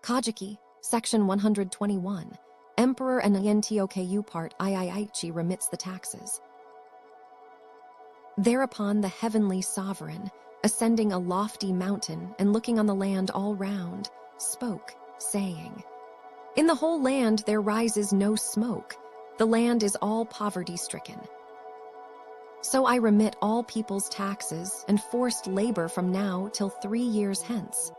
Kojiki, Section 121. Emperor and NIN-TOKU Part II remits the taxes. Thereupon the heavenly sovereign, ascending a lofty mountain and looking on the land all round, spoke, saying, "In the whole land there rises no smoke, the land is all poverty-stricken. So I remit all people's taxes and forced labor from now till 3 years hence."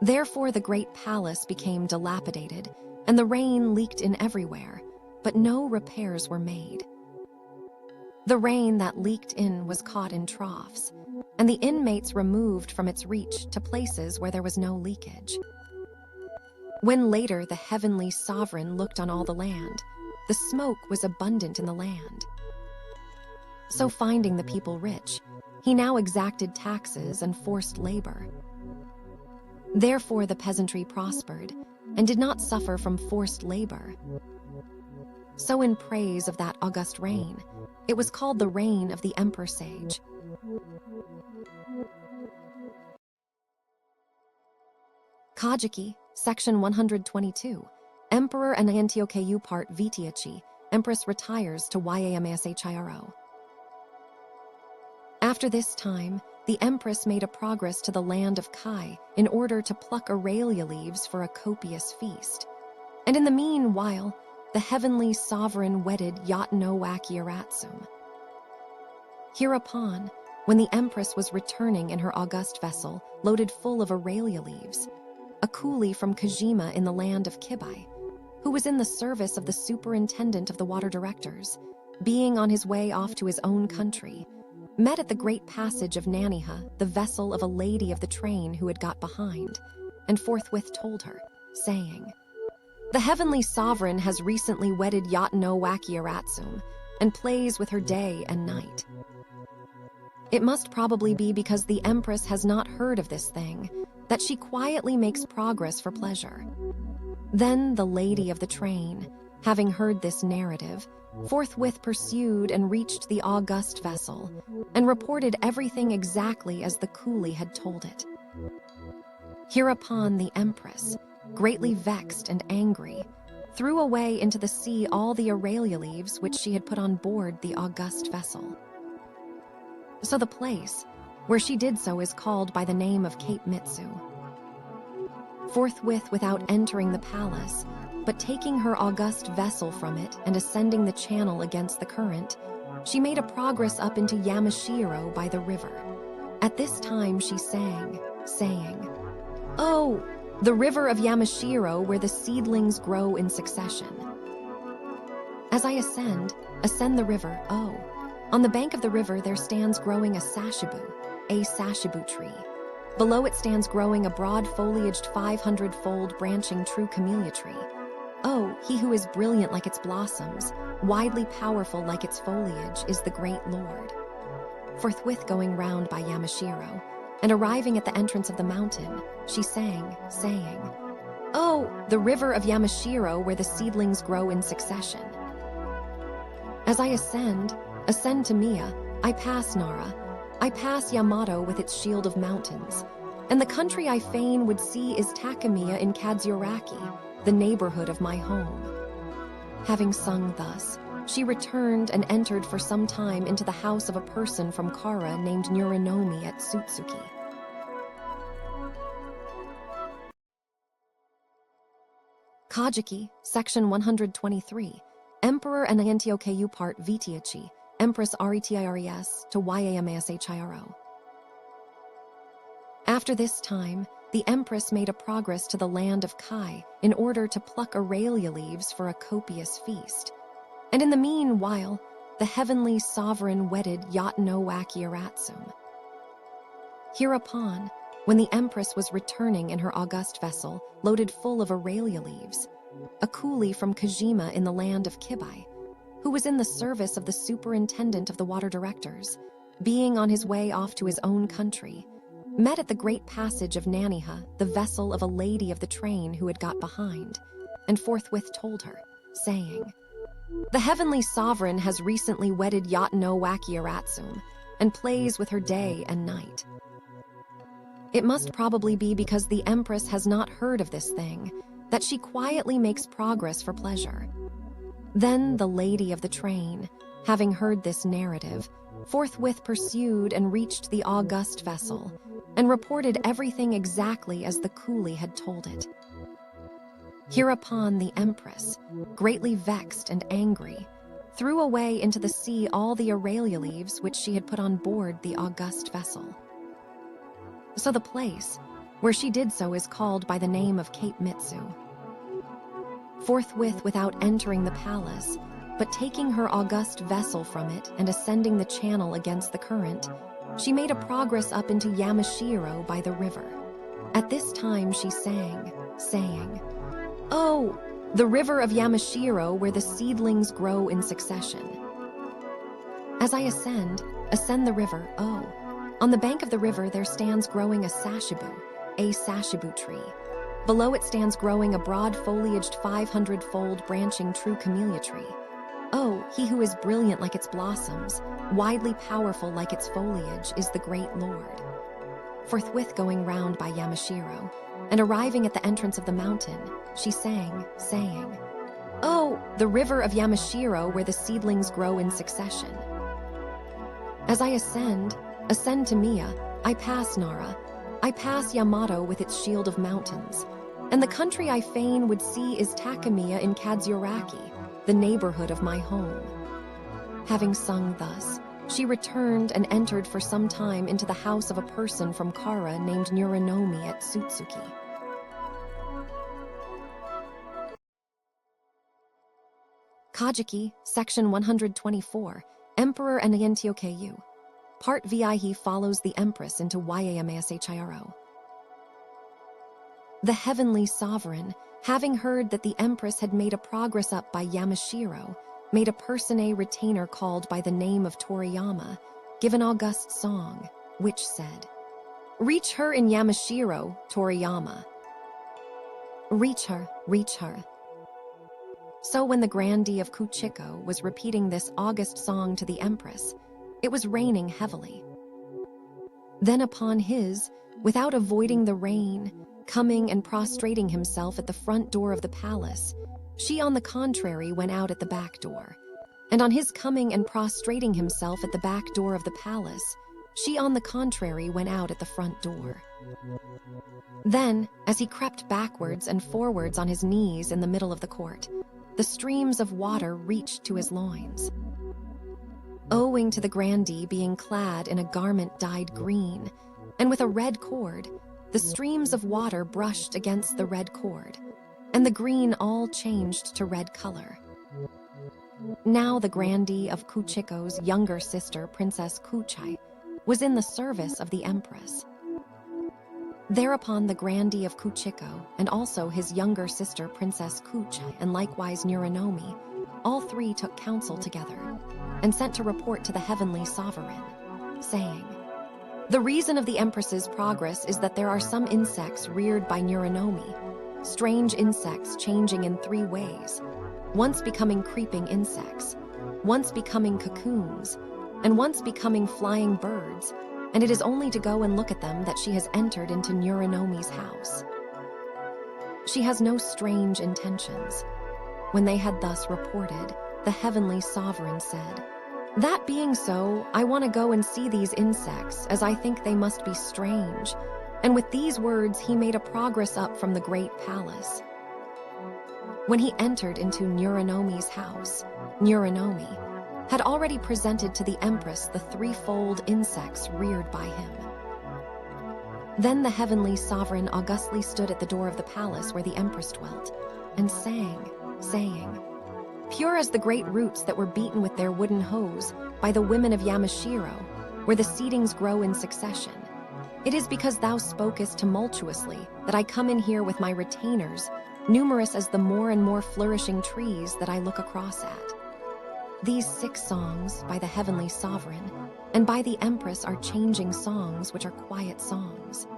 Therefore the great palace became dilapidated, and the rain leaked in everywhere, but no repairs were made. The rain that leaked in was caught in troughs, and the inmates removed from its reach to places where there was no leakage. When later the heavenly sovereign looked on all the land, the smoke was abundant in the land. So finding the people rich, he now exacted taxes and forced labor. Therefore the peasantry prospered, and did not suffer from forced labor. So in praise of that august reign, it was called the reign of the Emperor Sage. Kojiki, Section 122. Emperor and NIN-TOKU Part VIII, Empress retires to YAMA-SHIRO. After this time, the Empress made a progress to the land of Kai in order to pluck Aurelia leaves for a copious feast. And in the meanwhile, the heavenly sovereign wedded YATA-NO-WAKI-IRATSUME. Hereupon, when the Empress was returning in her august vessel loaded full of Aurelia leaves, a coolie from Kojima in the land of KEI-TAI, who was in the service of the superintendent of the water directors, being on his way off to his own country, met at the great passage of Naniha the vessel of a lady of the train who had got behind, and forthwith told her, saying, "The heavenly sovereign has recently wedded YATA-NO-WAKI-IRATSUME, and plays with her day and night." It must probably be because the Empress has not heard of this thing, that she quietly makes progress for pleasure. Then the lady of the train, having heard this narrative, forthwith pursued and reached the august vessel, and reported everything exactly as the coolie had told it. Hereupon the Empress, greatly vexed and angry, threw away into the sea all the Aurelia leaves which she had put on board the august vessel. So the place where she did so is called by the name of Cape Mitsu. Forthwith, without entering the palace, but taking her august vessel from it and ascending the channel against the current, she made a progress up into Yamashiro by the river. At this time she sang, saying, "Oh, the river of Yamashiro where the seedlings grow in succession. As I ascend the river, oh, on the bank of the river there stands growing a sashibu tree. Below it stands growing a broad-foliaged 500-fold branching true camellia tree. Oh, he who is brilliant like its blossoms, widely powerful like its foliage, is the great Lord." Forthwith going round by Yamashiro, and arriving at the entrance of the mountain, she sang, saying, "Oh, the river of Yamashiro where the seedlings grow in succession. As I ascend to Miya, I pass Nara, I pass Yamato with its shield of mountains, and the country I fain would see is Takamiya in Katsuyuraki, the neighborhood of my home." Having sung thus, she returned and entered for some time into the house of a person from Kara named Nuranomi at Tsutsuki. Kojiki, Section 123. Emperor and NIN-TOKU Part VIII, Empress RETIRES to YAMA-SHIRO. After this time, the Empress made a progress to the land of Kai in order to pluck Aurelia leaves for a copious feast. And in the meanwhile, the heavenly sovereign wedded YATA-NO-WAKI-IRATSUME. Hereupon, when the Empress was returning in her august vessel loaded full of Aurelia leaves, a coolie from Kojima in the land of KEI-TAI, who was in the service of the superintendent of the water directors, being on his way off to his own country, met at the great passage of Naniha the vessel of a lady of the train who had got behind, and forthwith told her, saying, "The heavenly sovereign has recently wedded YATA-NO-WAKI-IRATSUME, and plays with her day and night." It must probably be because the Empress has not heard of this thing, that she quietly makes progress for pleasure. Then the lady of the train, having heard this narrative, forthwith pursued and reached the august vessel, and reported everything exactly as the coolie had told it. Hereupon the Empress, greatly vexed and angry, threw away into the sea all the Aurelia leaves which she had put on board the august vessel. So the place where she did so is called by the name of Cape Mitsu. Forthwith, without entering the palace, but taking her august vessel from it and ascending the channel against the current, she made a progress up into Yamashiro by the river. At this time she sang, saying, "Oh, the river of Yamashiro where the seedlings grow in succession. As I ascend the river, oh, on the bank of the river there stands growing a sashibu tree. Below it stands growing a broad-foliaged 500-fold branching true camellia tree. Oh, he who is brilliant like its blossoms, widely powerful like its foliage, is the great Lord." Forthwith going round by Yamashiro, and arriving at the entrance of the mountain, she sang, saying, "Oh, the river of Yamashiro where the seedlings grow in succession. As I ascend to Miya, I pass Nara, I pass Yamato with its shield of mountains, and the country I fain would see is Takamiya in Kazuyoraki, the neighborhood of my home." Having sung thus, she returned and entered for some time into the house of a person from Kara named Nuranomi at Tsutsuki. Kojiki, Section 124, Emperor and NIN-TOKU. Part VI. He follows the Empress into YAMASHIRO. The heavenly sovereign, having heard that the Empress had made a progress up by Yamashiro, made a personae retainer called by the name of Toriyama, give an august song, which said, "Reach her in Yamashiro, Toriyama. Reach her, reach her." So when the grandee of Kuchiko was repeating this august song to the Empress, it was raining heavily. Then upon his, without avoiding the rain, coming and prostrating himself at the front door of the palace, she on the contrary went out at the back door. And on his coming and prostrating himself at the back door of the palace, she on the contrary went out at the front door. Then, as he crept backwards and forwards on his knees in the middle of the court, the streams of water reached to his loins. Owing to the grandee being clad in a garment dyed green, and with a red cord, the streams of water brushed against the red cord, and the green all changed to red color. Now the grandee of Kuchiko's younger sister, Princess Kuchai, was in the service of the Empress. Thereupon the grandee of Kuchiko, and also his younger sister, Princess Kuchai, and likewise Nuranomi, all three took counsel together, and sent to report to the heavenly sovereign, saying, "The reason of the Empress's progress is that there are some insects reared by Nuranomi, strange insects changing in 3 ways, once becoming creeping insects, once becoming cocoons, and once becoming flying birds, and it is only to go and look at them that she has entered into Nuranomi's house. She has no strange intentions." When they had thus reported, the heavenly sovereign said, "That being so, I want to go and see these insects, as I think they must be strange." And with these words he made a progress up from the great palace. When he entered into Nuranomi's house, Nuranomi had already presented to the Empress the 3-fold insects reared by him. Then the heavenly sovereign augustly stood at the door of the palace where the Empress dwelt, and sang, saying, "Pure as the great roots that were beaten with their wooden hoes by the women of Yamashiro, where the seedings grow in succession. It is because thou spokest tumultuously that I come in here with my retainers, numerous as the more and more flourishing trees that I look across at." These 6 songs by the heavenly sovereign and by the Empress are changing songs which are quiet songs.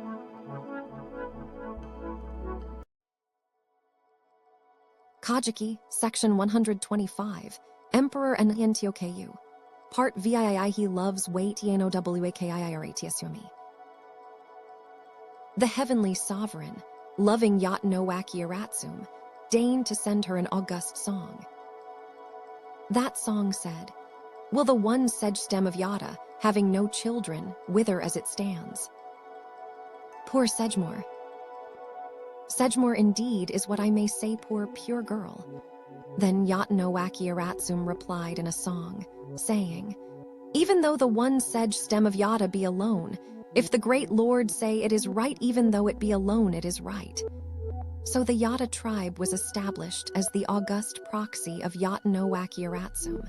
Kojiki, Section 125, Emperor and NIN-TOKU. Part VII. He loves YATA-NO-WAKI-IRATSUME. The heavenly sovereign, loving YATA-NO-WAKI-IRATSUME, deigned to send her an august song. That song said, "Will the one sedge stem of Yata, having no children, wither as it stands?" Poor Sedgemoor. Sedgemoor indeed is what I may say poor pure girl. Then YATA-NO-WAKI-IRATSUME replied in a song, saying, "Even though the one sedge stem of Yata be alone, if the great Lord say it is right, even though it be alone, it is right." So the Yata tribe was established as the august proxy of YATA-NO-WAKI-IRATSUME.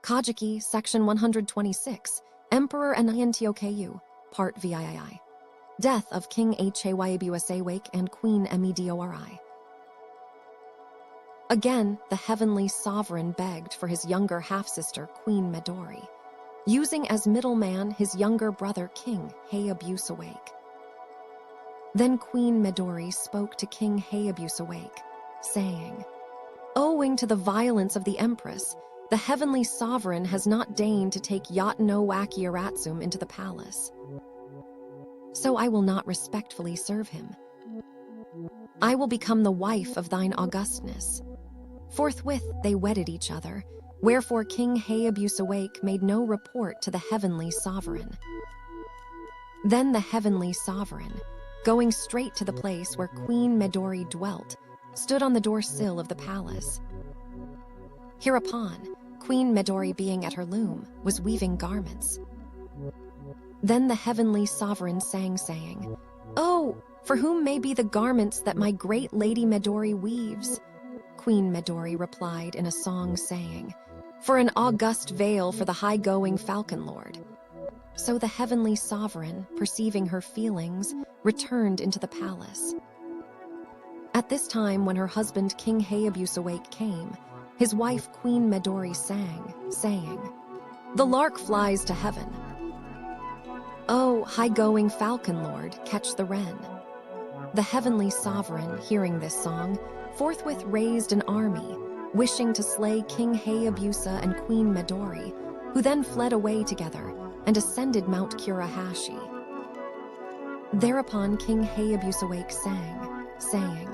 Kojiki, Section 126, Emperor and NIN-TOKU, Part VII. Death of King HAYABUSA-WAKE and Queen MEDORI. Again, the heavenly sovereign begged for his younger half-sister, Queen Midori, using as middleman his younger brother, King Hayabusa-WAKE. Then Queen Midori spoke to King Hayabusa-WAKE, saying, "Owing to the violence of the Empress, the heavenly sovereign has not deigned to take YATA-NO-WAKI-IRATSUME into the palace. So I will not respectfully serve him. I will become the wife of thine augustness." Forthwith they wedded each other, wherefore King Hayabusa-WAKE made no report to the heavenly sovereign. Then the heavenly sovereign, going straight to the place where Queen Midori dwelt, stood on the door-sill of the palace. Hereupon, Queen Midori, being at her loom, was weaving garments. Then the heavenly sovereign sang, saying, "Oh, for whom may be the garments that my great lady Midori weaves?" Queen Midori replied in a song, saying, "For an august veil for the high-going falcon lord." So the heavenly sovereign, perceiving her feelings, returned into the palace. At this time, when her husband King Hayabusa-WAKE came, his wife Queen Midori sang, saying, "The lark flies to heaven. Oh, high-going falcon lord, catch the wren." The heavenly sovereign, hearing this song, forthwith raised an army, wishing to slay King Hayabusa and Queen Midori, who then fled away together and ascended Mount Kurahashi. Thereupon King Hayabusa-WAKE sang, saying,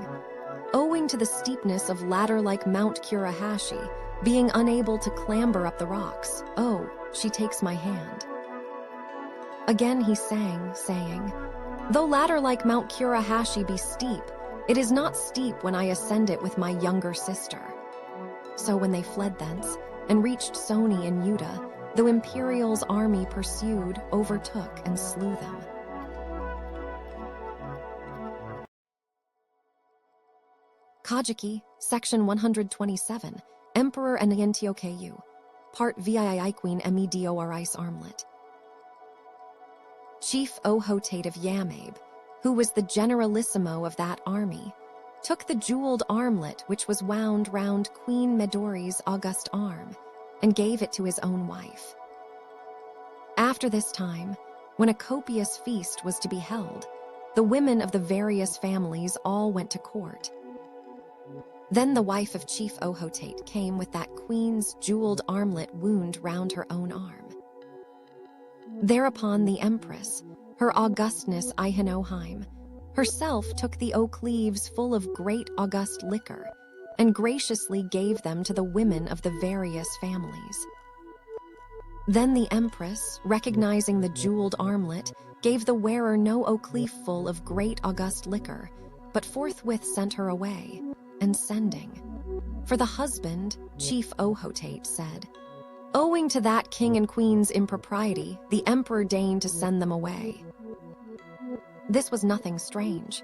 "Owing to the steepness of ladder like Mount Kurahashi, being unable to clamber up the rocks, oh, she takes my hand." Again he sang, saying, "Though ladder like Mount Kurahashi be steep, it is not steep when I ascend it with my younger sister." So when they fled thence, and reached Soni and Yuta, the Imperial's army pursued, overtook, and slew them. Kojiki, Section 127, Emperor and NIN-TOKU, Part VII Queen MEDORI'S armlet. Chief OHO-Tate of Yamabe, who was the generalissimo of that army, took the jeweled armlet which was wound round Queen Midori's august arm, and gave it to his own wife. After this time, when a copious feast was to be held, the women of the various families all went to court. Then the wife of Chief OHO-Tate came with that queen's jeweled armlet wound round her own arm. Thereupon the empress, her augustness Ihanoheim, herself took the oak leaves full of great august liquor, and graciously gave them to the women of the various families. Then the empress, recognizing the jeweled armlet, gave the wearer no oak leaf full of great august liquor, but forthwith sent her away, and sending. For the husband, Chief OHO-Tate said, "Owing to that king and queen's impropriety, the emperor deigned to send them away." This was nothing strange.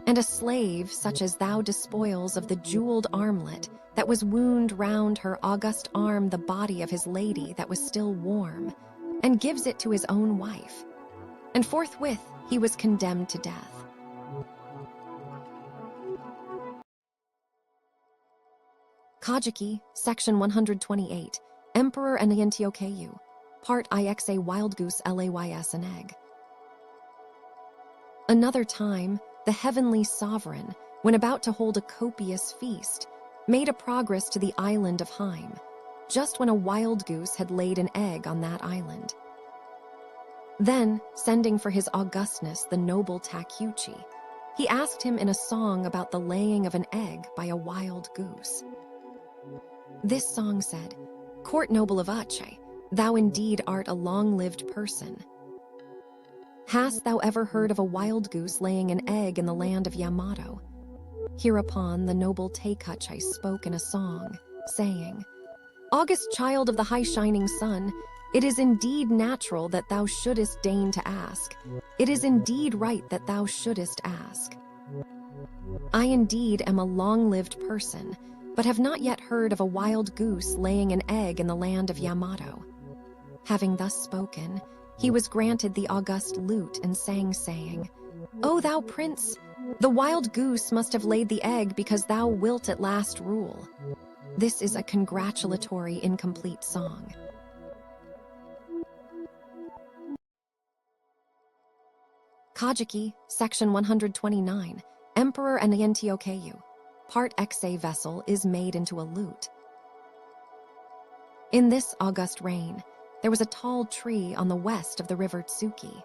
And a slave such as thou despoils of the jeweled armlet that was wound round her august arm the body of his lady that was still warm, and gives it to his own wife. And forthwith he was condemned to death. Kojiki, Section 128, Emperor and NIN-TOKU, Part IXA WILD-GOOSE LAYS an egg. Another time, the heavenly sovereign, when about to hold a copious feast, made a progress to the island of Haim, just when a wild goose had laid an egg on that island. Then, sending for his augustness, the noble Takeuchi, he asked him in a song about the laying of an egg by a wild goose. This song said, "Court noble of Ache, thou indeed art a long-lived person. Hast thou ever heard of a wild goose laying an egg in the land of Yamato?" Hereupon the noble Takeuchi spoke in a song, saying, "August child of the high shining sun, it is indeed natural that thou shouldest deign to ask. It is indeed right that thou shouldest ask. I indeed am a long-lived person, but have not yet heard of a wild goose laying an egg in the land of Yamato." Having thus spoken, he was granted the august lute and sang, saying, "O thou prince, the wild goose must have laid the egg because thou wilt at last rule." This is a congratulatory incomplete song. Kojiki, Section 129, Emperor and NIN-TOKU. Part XA vessel is made into a lute. In this august reign, there was a tall tree on the west of the river Tsuki.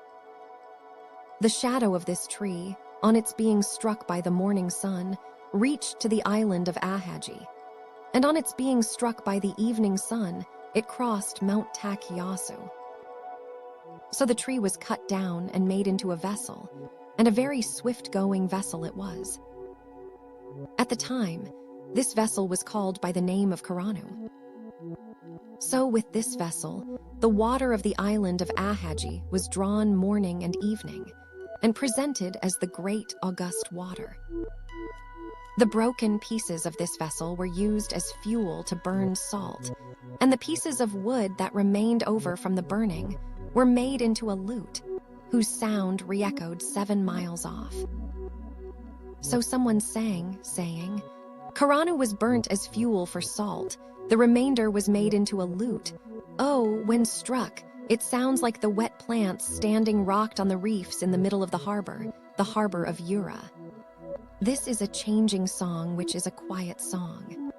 The shadow of this tree, on its being struck by the morning sun, reached to the island of Ahaji, and on its being struck by the evening sun, it crossed Mount Takayasu. So the tree was cut down and made into a vessel, and a very swift-going vessel it was. At the time, this vessel was called by the name of Kurano. So with this vessel, the water of the island of Ahaji was drawn morning and evening, and presented as the great august water. The broken pieces of this vessel were used as fuel to burn salt, and the pieces of wood that remained over from the burning were made into a lute, whose sound re-echoed 7 miles off. So someone sang, saying, "Kurano was burnt as fuel for salt, the remainder was made into a lute. Oh, when struck, it sounds like the wet plants standing rocked on the reefs in the middle of the harbor of Yura." This is a changing song which is a quiet song.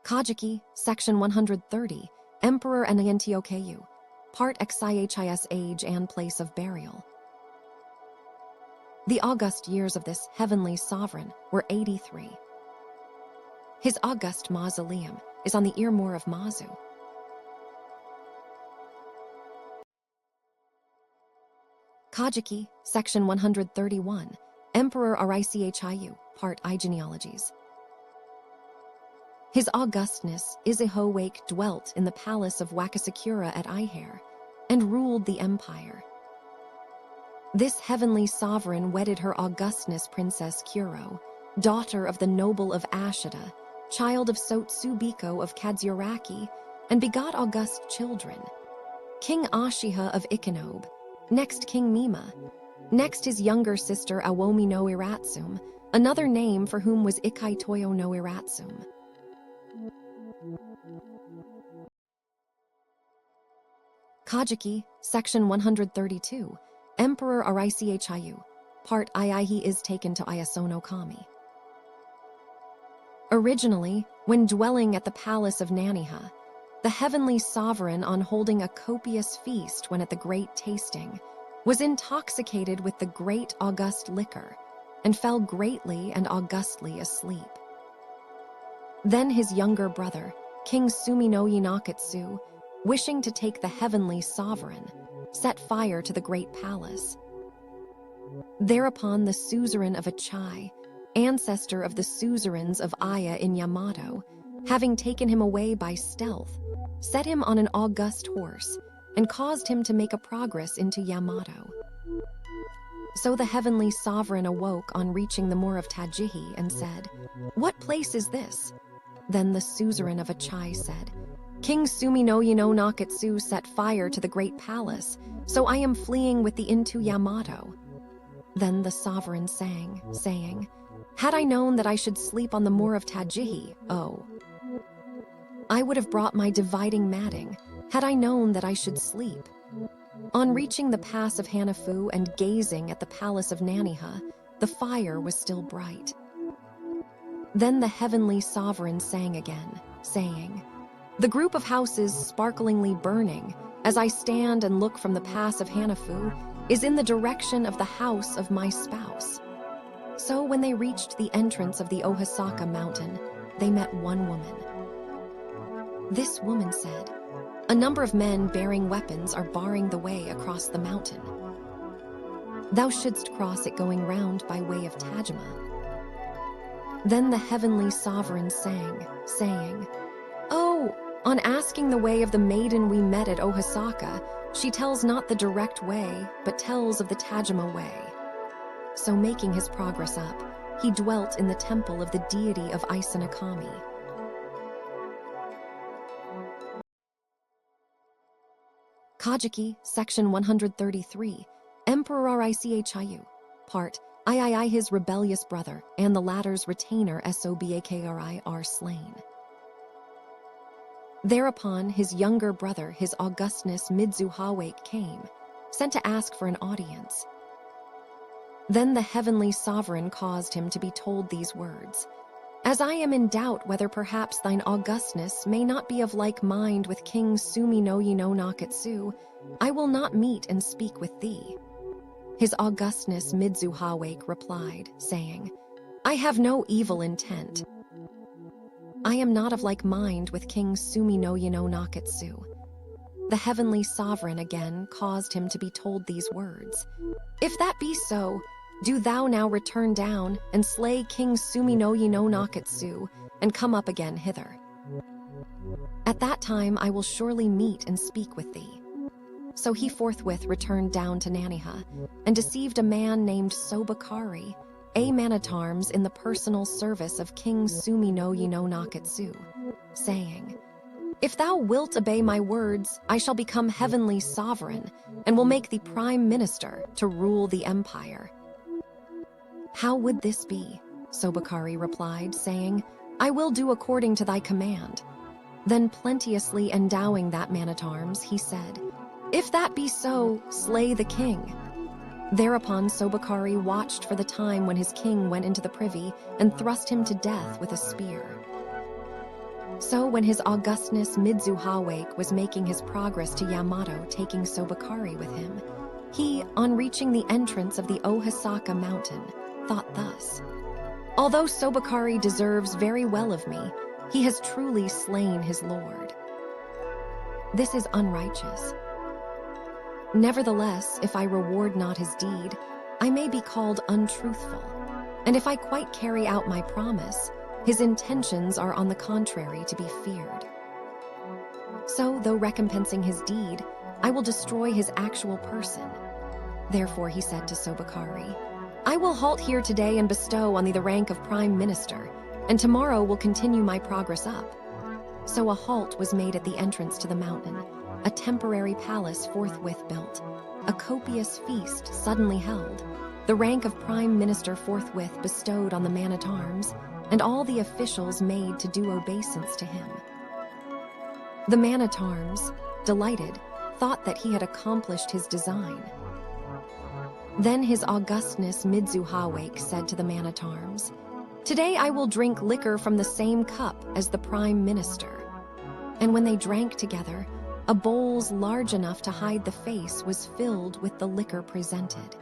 Kojiki, Section 130, Emperor and NIN-TOKU. Part XIHIS age and place of burial. The august years of this heavenly sovereign were 83. His august mausoleum is on the Earmore of Mazu. Kojiki, Section 131, Emperor RI-CHIU, Part I Genealogies. His augustness Izuho-Wake dwelt in the palace of Wakasakura at Ihair, and ruled the empire. This heavenly sovereign wedded her augustness Princess Kuro, daughter of the noble of Ashita, child of So-tohoshi of Kazuraki, and begot august children. King Ashiha of Ikenobe, next King Mima, next his younger sister Awomi no Iratsume, another name for whom was Ikai-Toyo no Iratsume. Kojiki, Section 132, Emperor RI-CHIU, Part II he is taken to Iasono Kami. Originally, when dwelling at the palace of Naniha, the heavenly sovereign, on holding a copious feast when at the great tasting, was intoxicated with the great august liquor, and fell greatly and augustly asleep. Then his younger brother, King Sumi-no-Yi Nakatsu, wishing to take the heavenly sovereign, set fire to the great palace. Thereupon the suzerain of Achai, ancestor of the suzerains of Aya in Yamato, having taken him away by stealth, set him on an august horse, and caused him to make a progress into Yamato. So the heavenly sovereign awoke on reaching the moor of Tajihi and said, "What place is this?" Then the suzerain of Achai said, "King Sumi-no-Yi no Nakatsu set fire to the great palace, so I am fleeing with thee into Yamato." Then the sovereign sang, saying, "Had I known that I should sleep on the moor of Tajihi, oh, I would have brought my dividing matting, had I known that I should sleep." On reaching the pass of Hanafu and gazing at the palace of Naniha, the fire was still bright. Then the heavenly sovereign sang again, saying, "The group of houses sparklingly burning, as I stand and look from the pass of Hanafu, is in the direction of the house of my spouse." So when they reached the entrance of the Ohosaka mountain, they met one woman. This woman said, "A number of men bearing weapons are barring the way across the mountain. Thou shouldst cross it going round by way of Tajima." Then the heavenly sovereign sang, saying, "Oh, on asking the way of the maiden we met at Ohosaka, she tells not the direct way, but tells of the Tajima way." So making his progress up, he dwelt in the temple of the deity of Izanakami. Kojiki, Section 133, Emperor RI-CHIU, Part III, his rebellious brother and the latter's retainer SOBAKRI are slain. Thereupon his younger brother, his Augustness Midzu-Ha-Wake, came, sent to ask for an audience. Then the heavenly sovereign caused him to be told these words, "As I am in doubt whether perhaps thine Augustness may not be of like mind with King Sumi-no-Nakatsu, I will not meet and speak with thee." His Augustness Midzu-Ha-Wake replied, saying, "I have no evil intent. I am not of like mind with King Sumi-no-Nakatsu." The heavenly sovereign again caused him to be told these words, "If that be so, do thou now return down and slay King Sumi-no-Nakatsu and come up again hither. At that time I will surely meet and speak with thee." So he forthwith returned down to Naniha and deceived a man named Sobakari, a man-at-arms in the personal service of King Sumi-no-Nakatsu, saying, "If thou wilt obey my words, I shall become heavenly sovereign and will make thee prime minister to rule the empire." "How would this be?" Sobakari replied, saying, "I will do according to thy command." Then plenteously endowing that man-at-arms, he said, "If that be so, slay the king." Thereupon Sobakari watched for the time when his king went into the privy and thrust him to death with a spear. So when his Augustness Midzu-Ha-Wake was making his progress to Yamato, taking Sobakari with him, he, on reaching the entrance of the Ohosaka mountain, thought thus, "Although Sobakari deserves very well of me, he has truly slain his lord. This is unrighteous. Nevertheless, if I reward not his deed, I may be called untruthful, and if I quite carry out my promise, his intentions are on the contrary to be feared. So, though recompensing his deed, I will destroy his actual person." Therefore he said to Sobakari, "I will halt here today and bestow on thee the rank of prime minister, and tomorrow will continue my progress up." So a halt was made at the entrance to the mountain, a temporary palace forthwith built, a copious feast suddenly held, the rank of prime minister forthwith bestowed on the man-at-arms, and all the officials made to do obeisance to him. The man-at-arms, delighted, thought that he had accomplished his design. Then his Augustness Midzu-Ha-Wake said to the man-at-arms, "Today I will drink liquor from the same cup as the prime minister." And when they drank together, a bowl large enough to hide the face was filled with the liquor presented.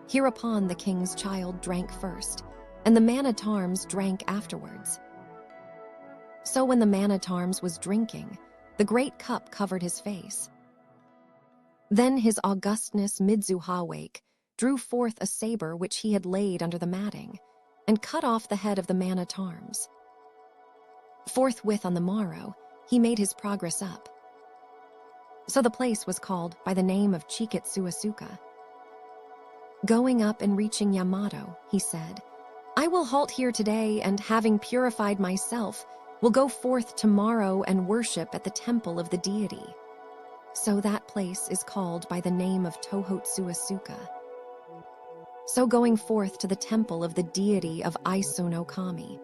Hereupon the king's child drank first, and the man-at-arms drank afterwards. So when the man-at-arms was drinking, the great cup covered his face. Then his Augustness Midzu-Ha-Wake drew forth a saber which he had laid under the matting, and cut off the head of the man-at-arms. Forthwith on the morrow, he made his progress up. So the place was called by the name of Chiketsu-Asuka. Going up and reaching Yamato, he said, "I will halt here today, and having purified myself, will go forth tomorrow and worship at the temple of the deity." So that place is called by the name of Tohotsu-Asuka. So going forth to the temple of the deity of Iso-no-Kami,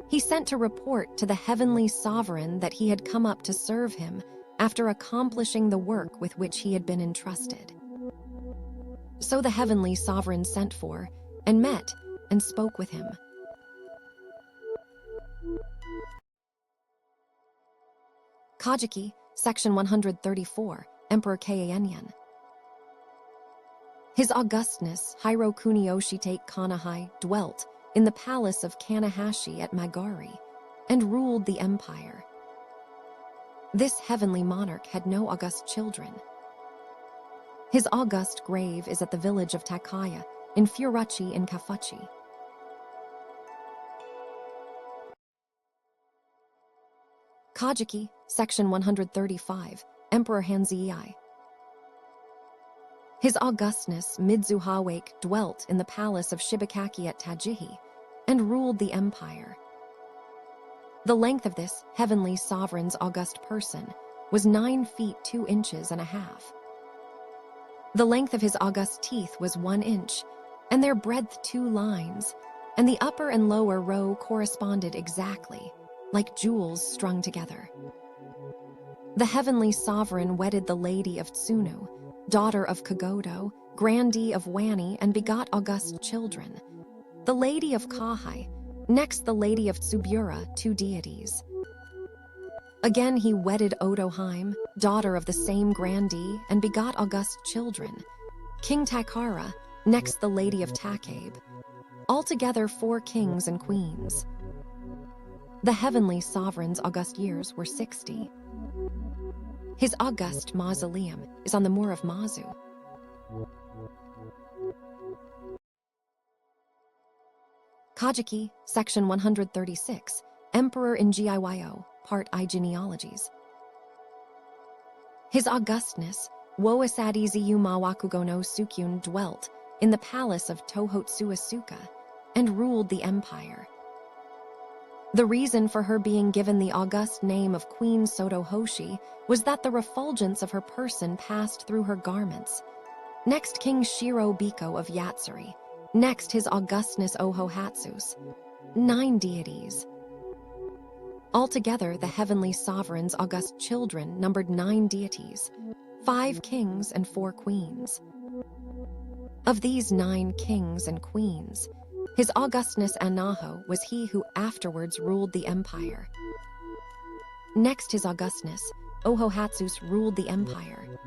he sent to report to the heavenly sovereign that he had come up to serve him after accomplishing the work with which he had been entrusted. So the heavenly sovereign sent for, and met, and spoke with him. Kojiki, Section 134, Emperor Kei-Yen. His Augustness Hiro-Kunioshite Kanahai dwelt in the palace of Kanahashi at Magari and ruled the empire. This heavenly monarch had no august children. His august grave is at the village of Takaya in Furuchi in Kafuchi. Kojiki, Section 135, Emperor Han-ZEI. His Augustness Midzu-Ha-Wake dwelt in the palace of Shibakaki at Tajihi and ruled the empire. The length of this heavenly sovereign's august person was 9 feet 2 inches and a half. The length of his august teeth was 1 inch, and their breadth 2 lines, and the upper and lower row corresponded exactly, like jewels strung together. The heavenly sovereign wedded the lady of Tsunu, daughter of Kagodo, grandee of Wani, and begot august children. The lady of Kahai, next the lady of Tsubura, 2 deities. Again he wedded Otoheim, daughter of the same grandee, and begot august children. King Takara, next the lady of Takabe. Altogether 4 kings and queens. The heavenly sovereign's august years were 60. His august mausoleum is on the moor of Mazu. Kojiki, Section 136, Emperor In-giyō, Part I Genealogies. His Augustness, Woasadi-Zu Mawakugo no Sukyun dwelt in the palace of Tohotsu-Asuka and ruled the empire. The reason for her being given the august name of Queen So-tohoshi was that the refulgence of her person passed through her garments. Next King Shiro-BIRO of Yatsuri. Next his Augustness OHO-HATSUSE. 9 deities. Altogether the heavenly sovereign's august children numbered 9 deities, 5 kings and 4 queens. Of these 9 kings and queens, his Augustness Anaho was he who afterwards ruled the empire. Next his Augustness, OHO-HATSUSE ruled the empire.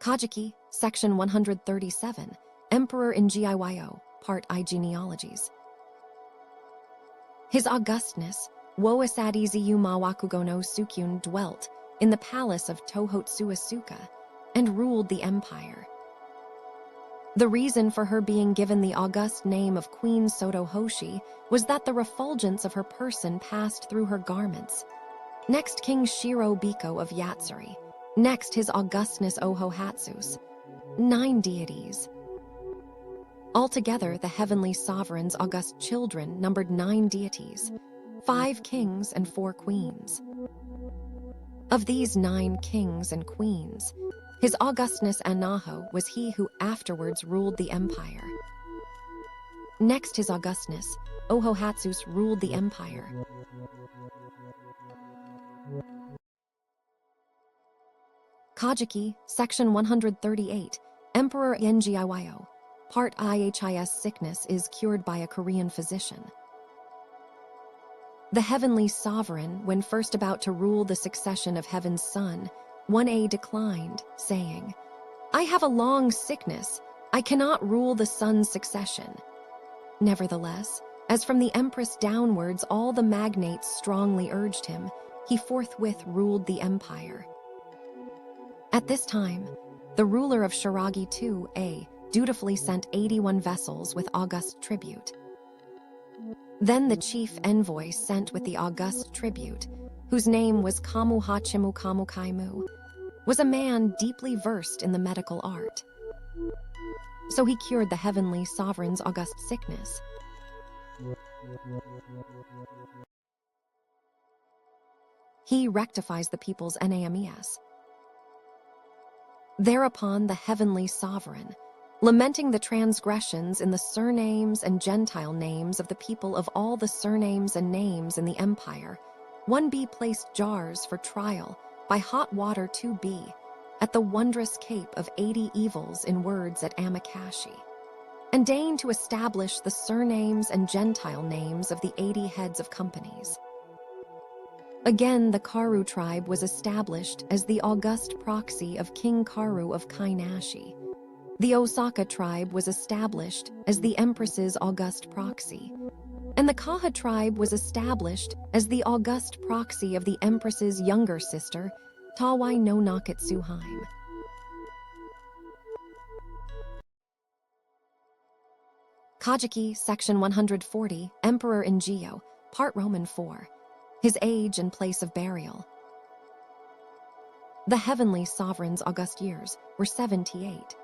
Kojiki, Section 137, Emperor In-giyō, Part I Genealogies. His Augustness, Woasadi-Zu Mawakugo no Sukyun dwelt in the palace of Tohotsu-Asuka and ruled the empire. The reason for her being given the august name of Queen So-tohoshi was that the refulgence of her person passed through her garments. Next King Shiro-BIRO of Yatsuri. Next his Augustness OHO-HATSUSE. 9 deities. Altogether the heavenly sovereign's august children numbered 9 deities, 5 kings and 4 queens. Of these 9 kings and queens, his Augustness Anaho was he who afterwards ruled the empire. Next his Augustness, OHO-HATSUSE ruled the empire. Kojiki, Section 138, Emperor In-giyō, Part IHIS sickness is cured by a Korean physician. The heavenly sovereign, when first about to rule the succession of heaven's son, 1A declined, saying, "I have a long sickness, I cannot rule the sun's succession." Nevertheless, as from the empress downwards all the magnates strongly urged him, he forthwith ruled the empire. At this time, the ruler of Shiragi II-A dutifully sent 81 vessels with august tribute. Then the chief envoy sent with the august tribute, whose name was Kamu-Hachimu Kamu-Kaimu, was a man deeply versed in the medical art. So he cured the heavenly sovereign's august sickness. He rectifies the people's NAMES. Thereupon the heavenly sovereign, lamenting the transgressions in the surnames and Gentile names of the people of all the surnames and names in the empire, 1B placed jars for trial by hot water 2B at the wondrous cape of 80 evils in words at Amakashi. and deign to establish the surnames and gentile names of the 80 heads of companies. Again, the Karu tribe was established as the august proxy of King Karu of Kainashi. The Osaka tribe was established as the Empress's august proxy, and the Kaha tribe was established as the august proxy of the Empress's younger sister, Tawai no Nakatsuhime. Kojiki, Section 140, Emperor In-giyō, Part Roman 4. His age and place of burial. The heavenly sovereign's august years were 78.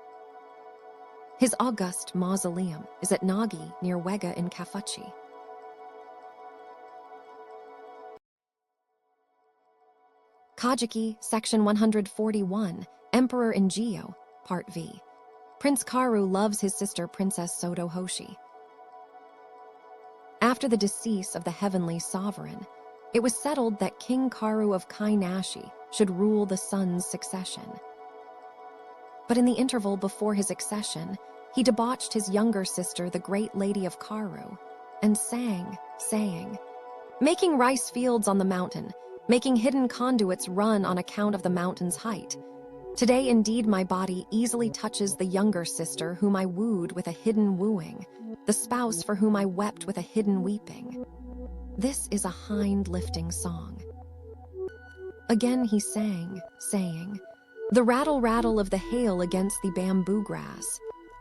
His august mausoleum is at Nagi near Wega in Kafuchi. Kojiki, Section 141, Emperor In-giyō, Part V. Prince Karu loves his sister Princess So-tohoshi. After the decease of the heavenly sovereign, it was settled that King Karu of Kainashi should rule the son's succession. But in the interval before his accession, he debauched his younger sister, the great lady of Karu, and sang, saying, "Making rice fields on the mountain, making hidden conduits run on account of the mountain's height. Today indeed my body easily touches the younger sister whom I wooed with a hidden wooing, the spouse for whom I wept with a hidden weeping." This is a hind-lifting song. Again he sang, saying, "The rattle-rattle of the hail against the bamboo grass.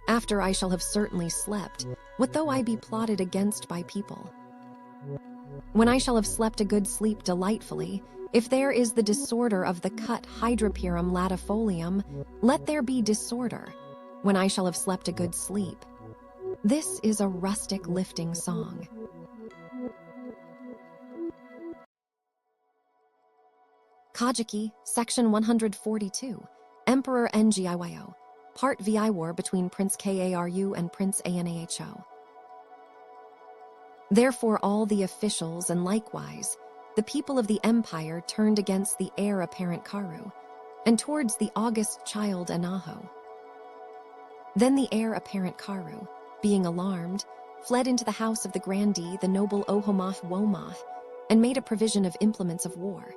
After I shall have certainly slept, what though I be plotted against by people? When I shall have slept a good sleep delightfully, if there is the disorder of the cut hydroperum latifolium, let there be disorder, when I shall have slept a good sleep." This is a rustic lifting song. Kojiki, Section 142, Emperor NGIYO, Part VI War between Prince Karu and Prince ANAHO. Therefore all the officials and likewise the people of the empire turned against the heir apparent Karu, and towards the august child Anaho. Then the heir apparent Karu, being alarmed, fled into the house of the grandee, the noble Ohomoth-Womoth, and made a provision of implements of war.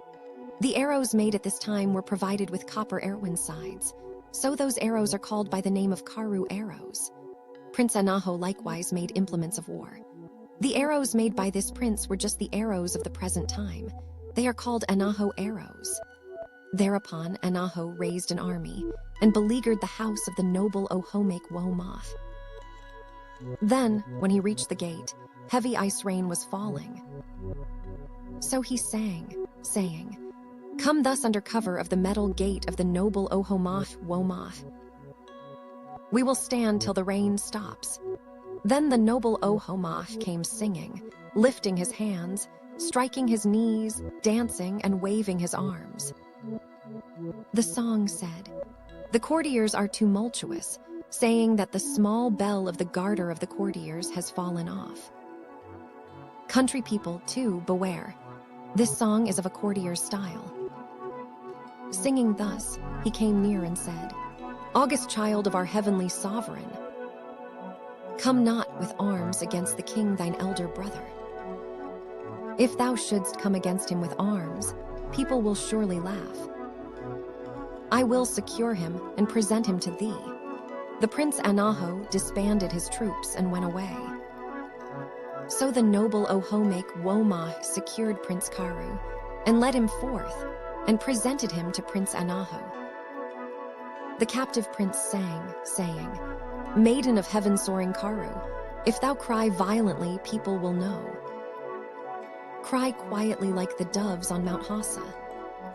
The arrows made at this time were provided with copper erwin sides, so those arrows are called by the name of Karu arrows. Prince Anaho likewise made implements of war. The arrows made by this prince were just the arrows of the present time. They are called Anaho arrows. Thereupon Anaho raised an army and beleaguered the house of the noble Ohomoth-Womoth. Then, when he reached the gate, heavy ice rain was falling. So he sang, saying, "Come thus under cover of the metal gate of the noble Ohomoth-Womoth. We will stand till the rain stops." Then the noble Ohomoth came singing, lifting his hands, striking his knees, dancing and waving his arms. The song said, "The courtiers are tumultuous, saying that the small bell of the garter of the courtiers has fallen off. Country people, too, beware. This song is of a courtier's style." Singing thus, he came near and said, "August child of our heavenly sovereign, come not with arms against the king thine elder brother. If thou shouldst come against him with arms, people will surely laugh. I will secure him and present him to thee." The Prince Anaho disbanded his troops and went away. So the noble Ohomoth-Womoth secured Prince Karu and led him forth and presented him to Prince Anaho. The captive prince sang, saying, "Maiden of heaven-soaring Karu, if thou cry violently, people will know. Cry quietly like the doves on Mount Hasa."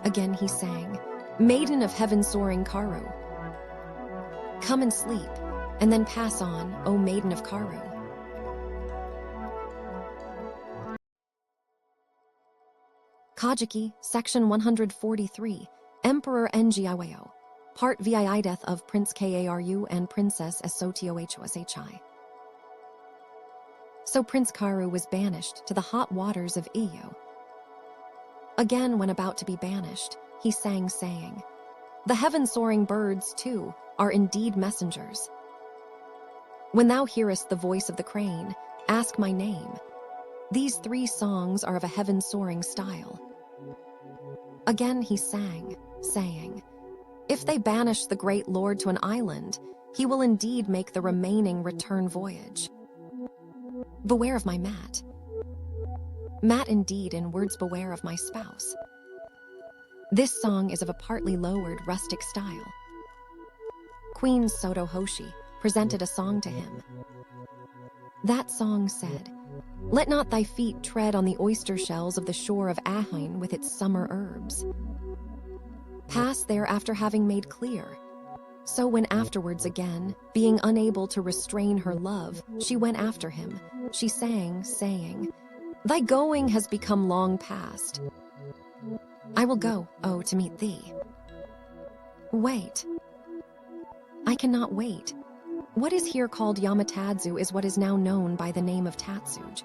Again he sang, "Maiden of heaven-soaring Karu, come and sleep, and then pass on, O maiden of Karu." Kojiki, Section 143, Emperor NGIYO, Part VII Death of Prince Karu and Princess SO-TOHOSHI. So Prince Karu was banished to the hot waters of In-giyō. Again, when about to be banished, he sang, saying, "The heaven-soaring birds, too, are indeed messengers. When thou hearest the voice of the crane, ask my name. These 3 songs are of a heaven-soaring style. Again he sang, saying, if they banish the great lord to an island, he will indeed make the remaining return voyage. Beware of my mat. Mat indeed, in words beware of my spouse. This song is of a partly lowered rustic style. Queen So-tohoshi presented a song to him. That song said, let not thy feet tread on the oyster shells of the shore of Ahine with its summer herbs. Pass there after having made clear. So when afterwards again, being unable to restrain her love, she went after him, she sang, saying, thy going has become long past. I will go, oh, to meet thee. Wait. I cannot wait. What is here called Yamatadzu is what is now known by the name of Tatsuge.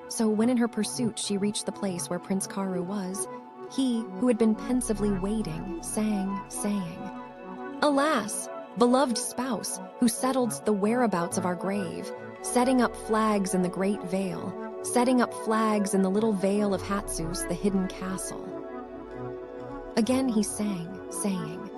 So when in her pursuit she reached the place where Prince Karu was, he, who had been pensively waiting, sang, saying, alas, beloved spouse, who settled the whereabouts of our grave, setting up flags in the great vale, setting up flags in the little vale of Hatsuse, the hidden castle. Again he sang, saying,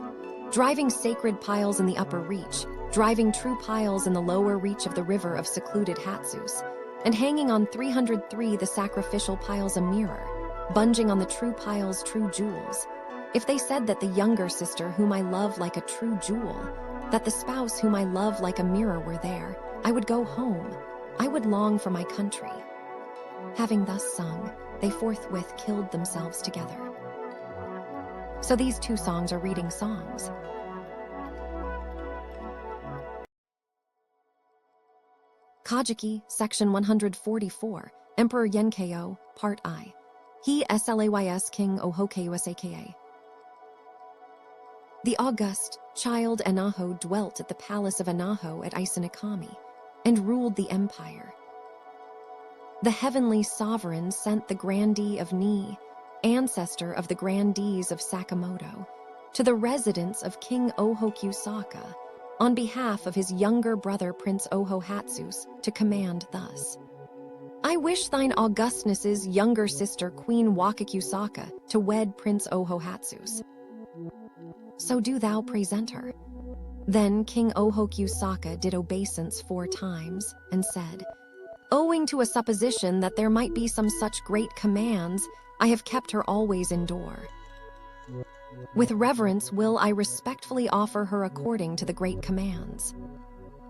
driving sacred piles in the upper reach, driving true piles in the lower reach of the river of secluded Hatsuse, and hanging on 303 the sacrificial piles a mirror, bunging on the true piles true jewels. If they said that the younger sister whom I love like a true jewel, that the spouse whom I love like a mirror were there, I would go home, I would long for my country. Having thus sung, they forthwith killed themselves together. So these 2 songs are reading songs. Kojiki, Section 144, Emperor Yenkeiyo, Part I. He slays King OHO-KUSAKA. aka. The august child Enaho dwelt at the palace of Enaho at Isanakami, and ruled the empire. The heavenly sovereign sent the grandee of Ni, ancestor of the grandees of Sakamoto, to the residence of King OHO-KUSAKA, on behalf of his younger brother Prince OHO-HATSUSE, to command thus. I wish thine augustness's younger sister Queen WAKA-KUSAKA to wed Prince OHO-HATSUSE. So do thou present her. Then King OHO-KUSAKA did obeisance 4 times, and said, owing to a supposition that there might be some such great commands, I have kept her always indoor. With reverence will I respectfully offer her according to the great commands.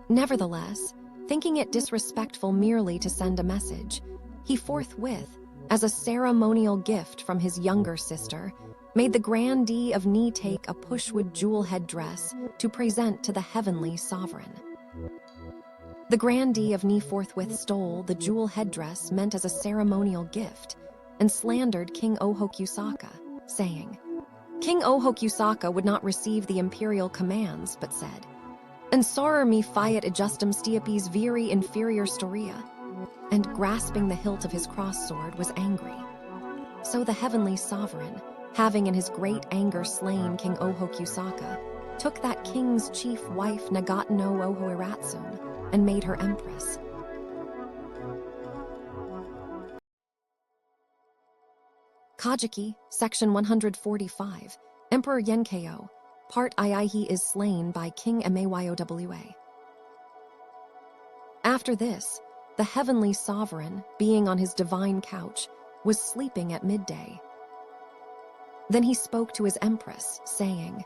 Nevertheless, thinking it disrespectful merely to send a message, he forthwith, as a ceremonial gift from his younger sister, made the grandee of Ni take a pushwood jewel headdress to present to the heavenly sovereign. The grandee of Ni forthwith stole the jewel headdress meant as a ceremonial gift, and slandered King OHO-KUSAKA, saying, King OHO-KUSAKA would not receive the imperial commands, but said, and sorrow me fiat adjustum stiapes viri inferior storia, and grasping the hilt of his cross-sword was angry. So the heavenly sovereign, having in his great anger slain King OHO-KUSAKA, took that king's chief wife Nagata-no-WAKI-IRATSUME, and made her empress. Kojiki, Section 145, Emperor Yenkeiyo, Part II. He is slain by King MA-YOWA. After this, the heavenly sovereign, being on his divine couch, was sleeping at midday. Then he spoke to his empress, saying,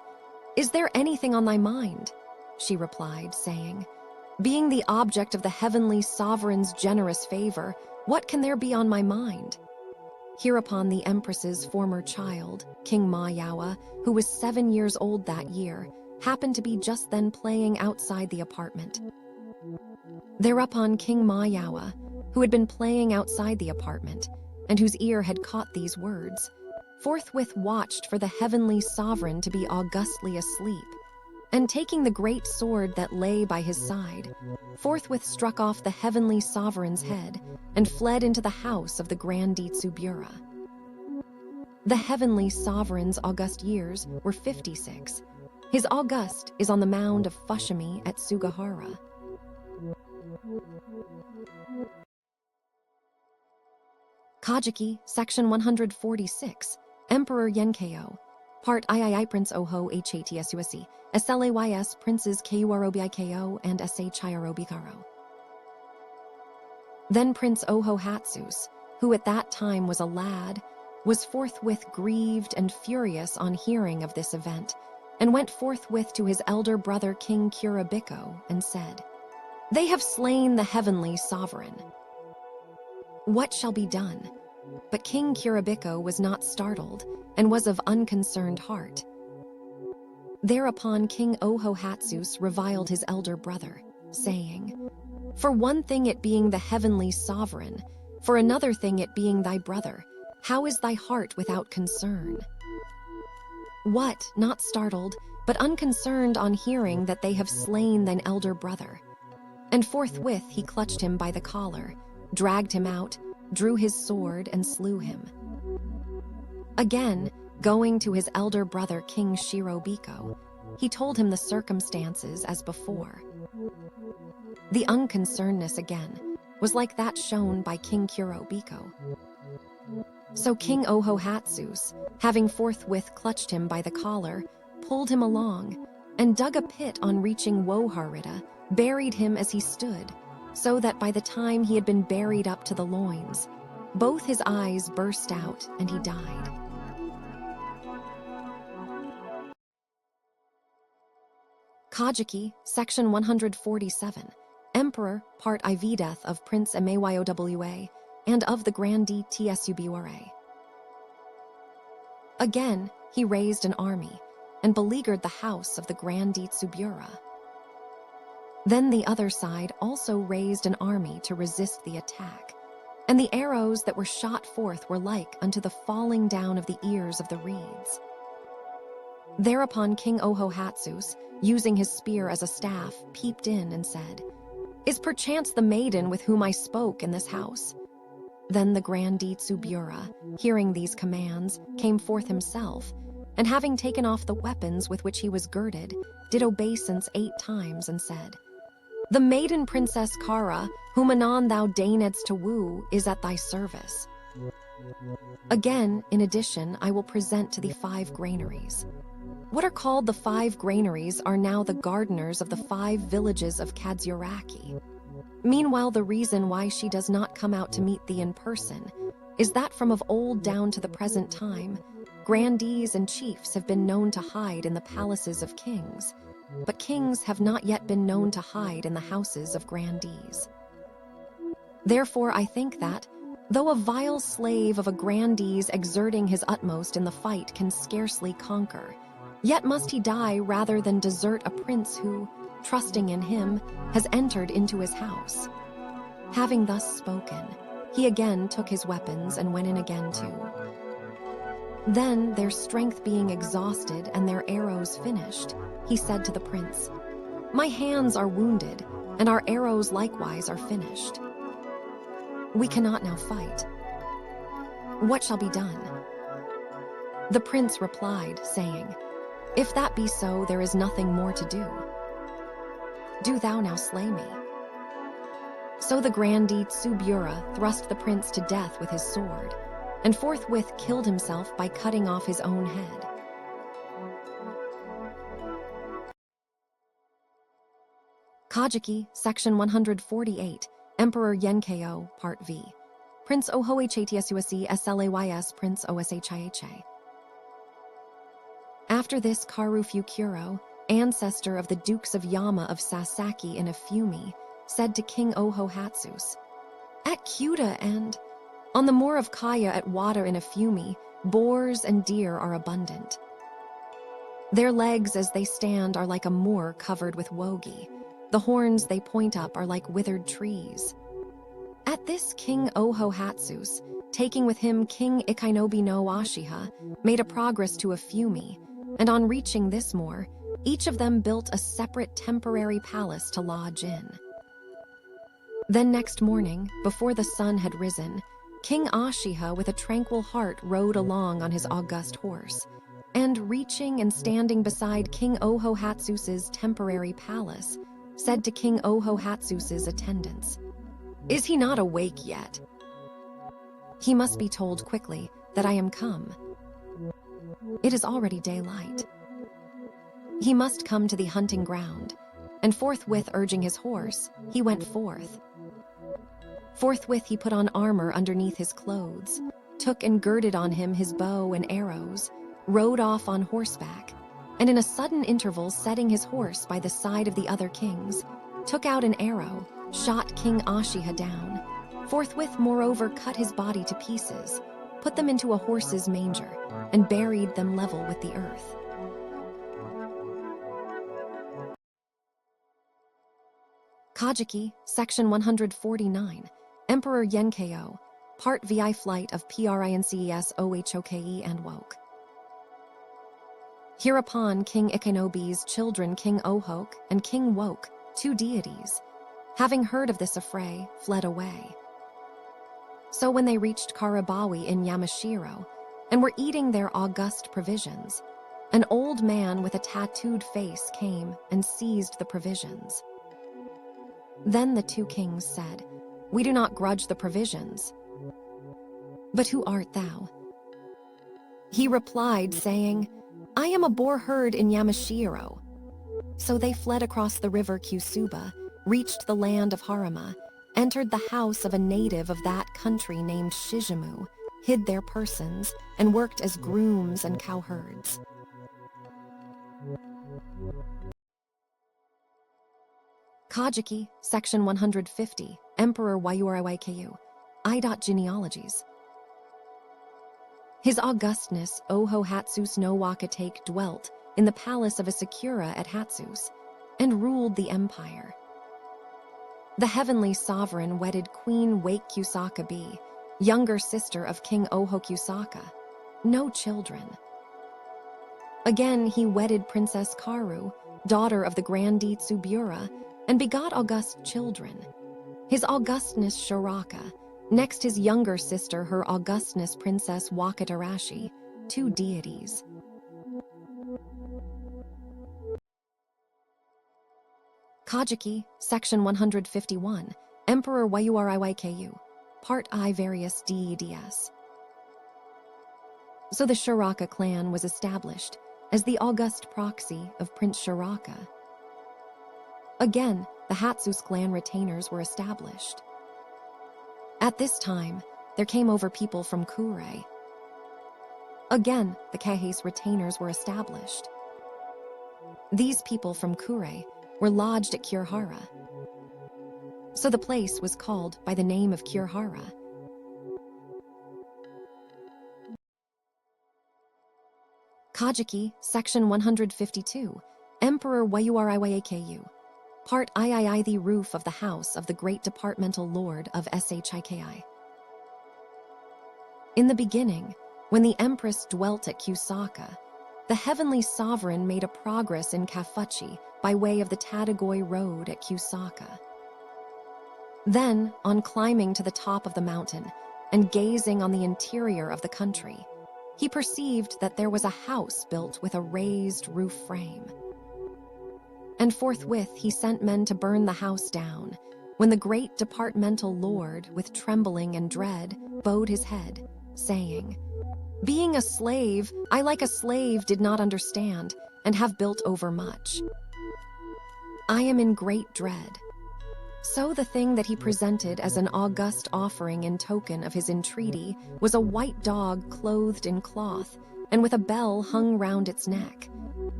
Is there anything on thy mind? She replied, saying, Being the object of the heavenly sovereign's generous favor, what can there be on my mind? Hereupon the empress's former child, King Ma-YOWA, who was 7 years old that year, happened to be just then playing outside the apartment. Thereupon King Ma-YOWA, who had been playing outside the apartment, and whose ear had caught these words, forthwith watched for the heavenly sovereign to be augustly asleep, and taking the great sword that lay by his side, forthwith struck off the heavenly sovereign's head, and fled into the house of the grandee Tsubura. The heavenly sovereign's august years were 56. His august is on the mound of Fushimi at Sugahara. Kojiki, Section 146, Emperor NIN-KEN, Part III Prince OHO-HATSUSE, SLAYS Princes KURO-BIKO and SHIRO-BIRO. Then Prince OHO-HATSUSE, who at that time was a lad, was forthwith grieved and furious on hearing of this event, and went forthwith to his elder brother King KURO-BIKO and said, "They have slain the heavenly sovereign. What shall be done?" But King KURO-BIKO was not startled and was of unconcerned heart. Thereupon King OHO-HATSUSE reviled his elder brother, saying, "For one thing it being the heavenly sovereign, for another thing it being thy brother, how is thy heart without concern?" What, not startled, but unconcerned on hearing that they have slain thine elder brother? And forthwith he clutched him by the collar, dragged him out, drew his sword, and slew him. Again, going to his elder brother King SHIRO-BIRO, he told him the circumstances as before. The unconcernedness again was like that shown by King KURO-BIKO. So King OHO-HATSUSE, having forthwith clutched him by the collar, pulled him along, and dug a pit on reaching WARD-HERD, buried him as he stood, so that by the time he had been buried up to the loins, both his eyes burst out and he died. Kojiki, Section 147, Emperor, Part IV Death of Prince MA-YOWA and of the Grandee TSU-BOAR-HERD. Again, he raised an army and beleaguered the house of the Grandee TSU-BOAR-HERD. Then the other side also raised an army to resist the attack, and the arrows that were shot forth were like unto the falling down of the ears of the reeds. Thereupon King OHO-HATSUSE, using his spear as a staff, peeped in and said, "Is perchance the maiden with whom I spoke in this house?" Then the Grandee TSU-BOAR-HERD, hearing these commands, came forth himself, and having taken off the weapons with which he was girded, did obeisance 8 times and said, "The maiden Princess Kara, whom anon thou deignedst to woo, is at thy service." Again, in addition, I will present to thee 5 granaries. What are called the 5 granaries are now the gardeners of the 5 villages of Kadzuraki. Meanwhile, the reason why she does not come out to meet thee in person is that from of old down to the present time, grandees and chiefs have been known to hide in the palaces of kings, but kings have not yet been known to hide in the houses of grandees. Therefore, I think that, though a vile slave of a grandee's exerting his utmost in the fight can scarcely conquer, yet must he die rather than desert a prince who, trusting in him, has entered into his house. Having thus spoken, he again took his weapons and went in again too. Then, their strength being exhausted and their arrows finished, he said to the prince, "My hands are wounded, and our arrows likewise are finished. We cannot now fight. What shall be done?" The prince replied, saying, "If that be so, there is nothing more to do. Do thou now slay me." So the Grandee TSU-BOAR-HERD thrust the prince to death with his sword, and forthwith killed himself by cutting off his own head. Kojiki, Section 148, Emperor NIN-KEN, Part V. Prince OHO-HATSUSE SLAYS Prince OSHIHA. After this, Karufukuro, ancestor of the Dukes of Yama of Sasaki in Ifumi, said to King OHO-HATSUSE, "At Kyuta and on the moor of Kaya at water in Ifumi, boars and deer are abundant. Their legs as they stand are like a moor covered with wogi. The horns they point up are like withered trees." At this, King OHO-HATSUSE, taking with him King Ikinobu no Ashiha, made a progress to Ifumi, and on reaching this moor, each of them built a separate temporary palace to lodge in. Then next morning, before the sun had risen, King Ashiha with a tranquil heart rode along on his august horse, and reaching and standing beside King OHO-HATSUSE's temporary palace, said to King OHO-HATSUSE's attendants, "Is he not awake yet? He must be told quickly that I am come. It is already daylight. He must come to the hunting ground." And forthwith urging his horse, he went forth. Forthwith he put on armor underneath his clothes, took and girded on him his bow and arrows, rode off on horseback, and in a sudden interval setting his horse by the side of the other kings, took out an arrow, shot King Ashiha down, forthwith moreover cut his body to pieces, put them into a horse's manger, and buried them level with the earth. Kojiki, Section 149, Emperor Yenkeiyo, Part VI Flight of PRINCES OHO-KE and woke. Hereupon King Ikenobi's children King Ohok and King Woke, two deities, having heard of this affray, fled away. So when they reached Karabawi in Yamashiro, and were eating their august provisions, an old man with a tattooed face came and seized the provisions. Then the two kings said, "We do not grudge the provisions. But who art thou?" He replied, saying, "I am a boar-herd in Yamashiro." So they fled across the river Kyusuba, reached the land of Harima, entered the house of a native of that country named Shizumu, hid their persons, and worked as grooms and cowherds. Kojiki, Section 150, Emperor YU-RIYAKU, GENEALOGIES. His Augustness OHO-HATSUSE no Waka-Take dwelt in the palace of a Sakura at Hatsuse, and ruled the empire. The heavenly sovereign wedded Queen WAKA-KUSAKA-BE, younger sister of King OHO-KUSAKA, no children. Again he wedded Princess Karu, daughter of the Grandee Tsubura, and begot august children. His Augustness Shiraka, next his younger sister her Augustness Princess Wakatarashi, two deities. Kojiki, Section 151, Emperor YU-RIYAKU, Part I Various DEDS. So the Shiraka clan was established as the august proxy of Prince Shiraka. Again, the Hatsuse clan retainers were established. At this time, there came over people from Kure. Again, the Kei's retainers were established. These people from Kure were lodged at Kurihara. So the place was called by the name of Kurihara. Kojiki, Section 152, Emperor YU-RIYAKU, Part III the roof of the house of the great departmental lord of SHIKI. In the beginning, when the empress dwelt at Kusaka, the heavenly sovereign made a progress in Kafuchi by way of the Tadagoi road at Kusaka. Then, on climbing to the top of the mountain and gazing on the interior of the country, he perceived that there was a house built with a raised roof frame. And forthwith he sent men to burn the house down, when the great departmental lord, with trembling and dread, bowed his head, saying, "Being a slave, I like a slave did not understand, and have built over much. I am in great dread." So the thing that he presented as an august offering in token of his entreaty was a white dog clothed in cloth, and with a bell hung round its neck.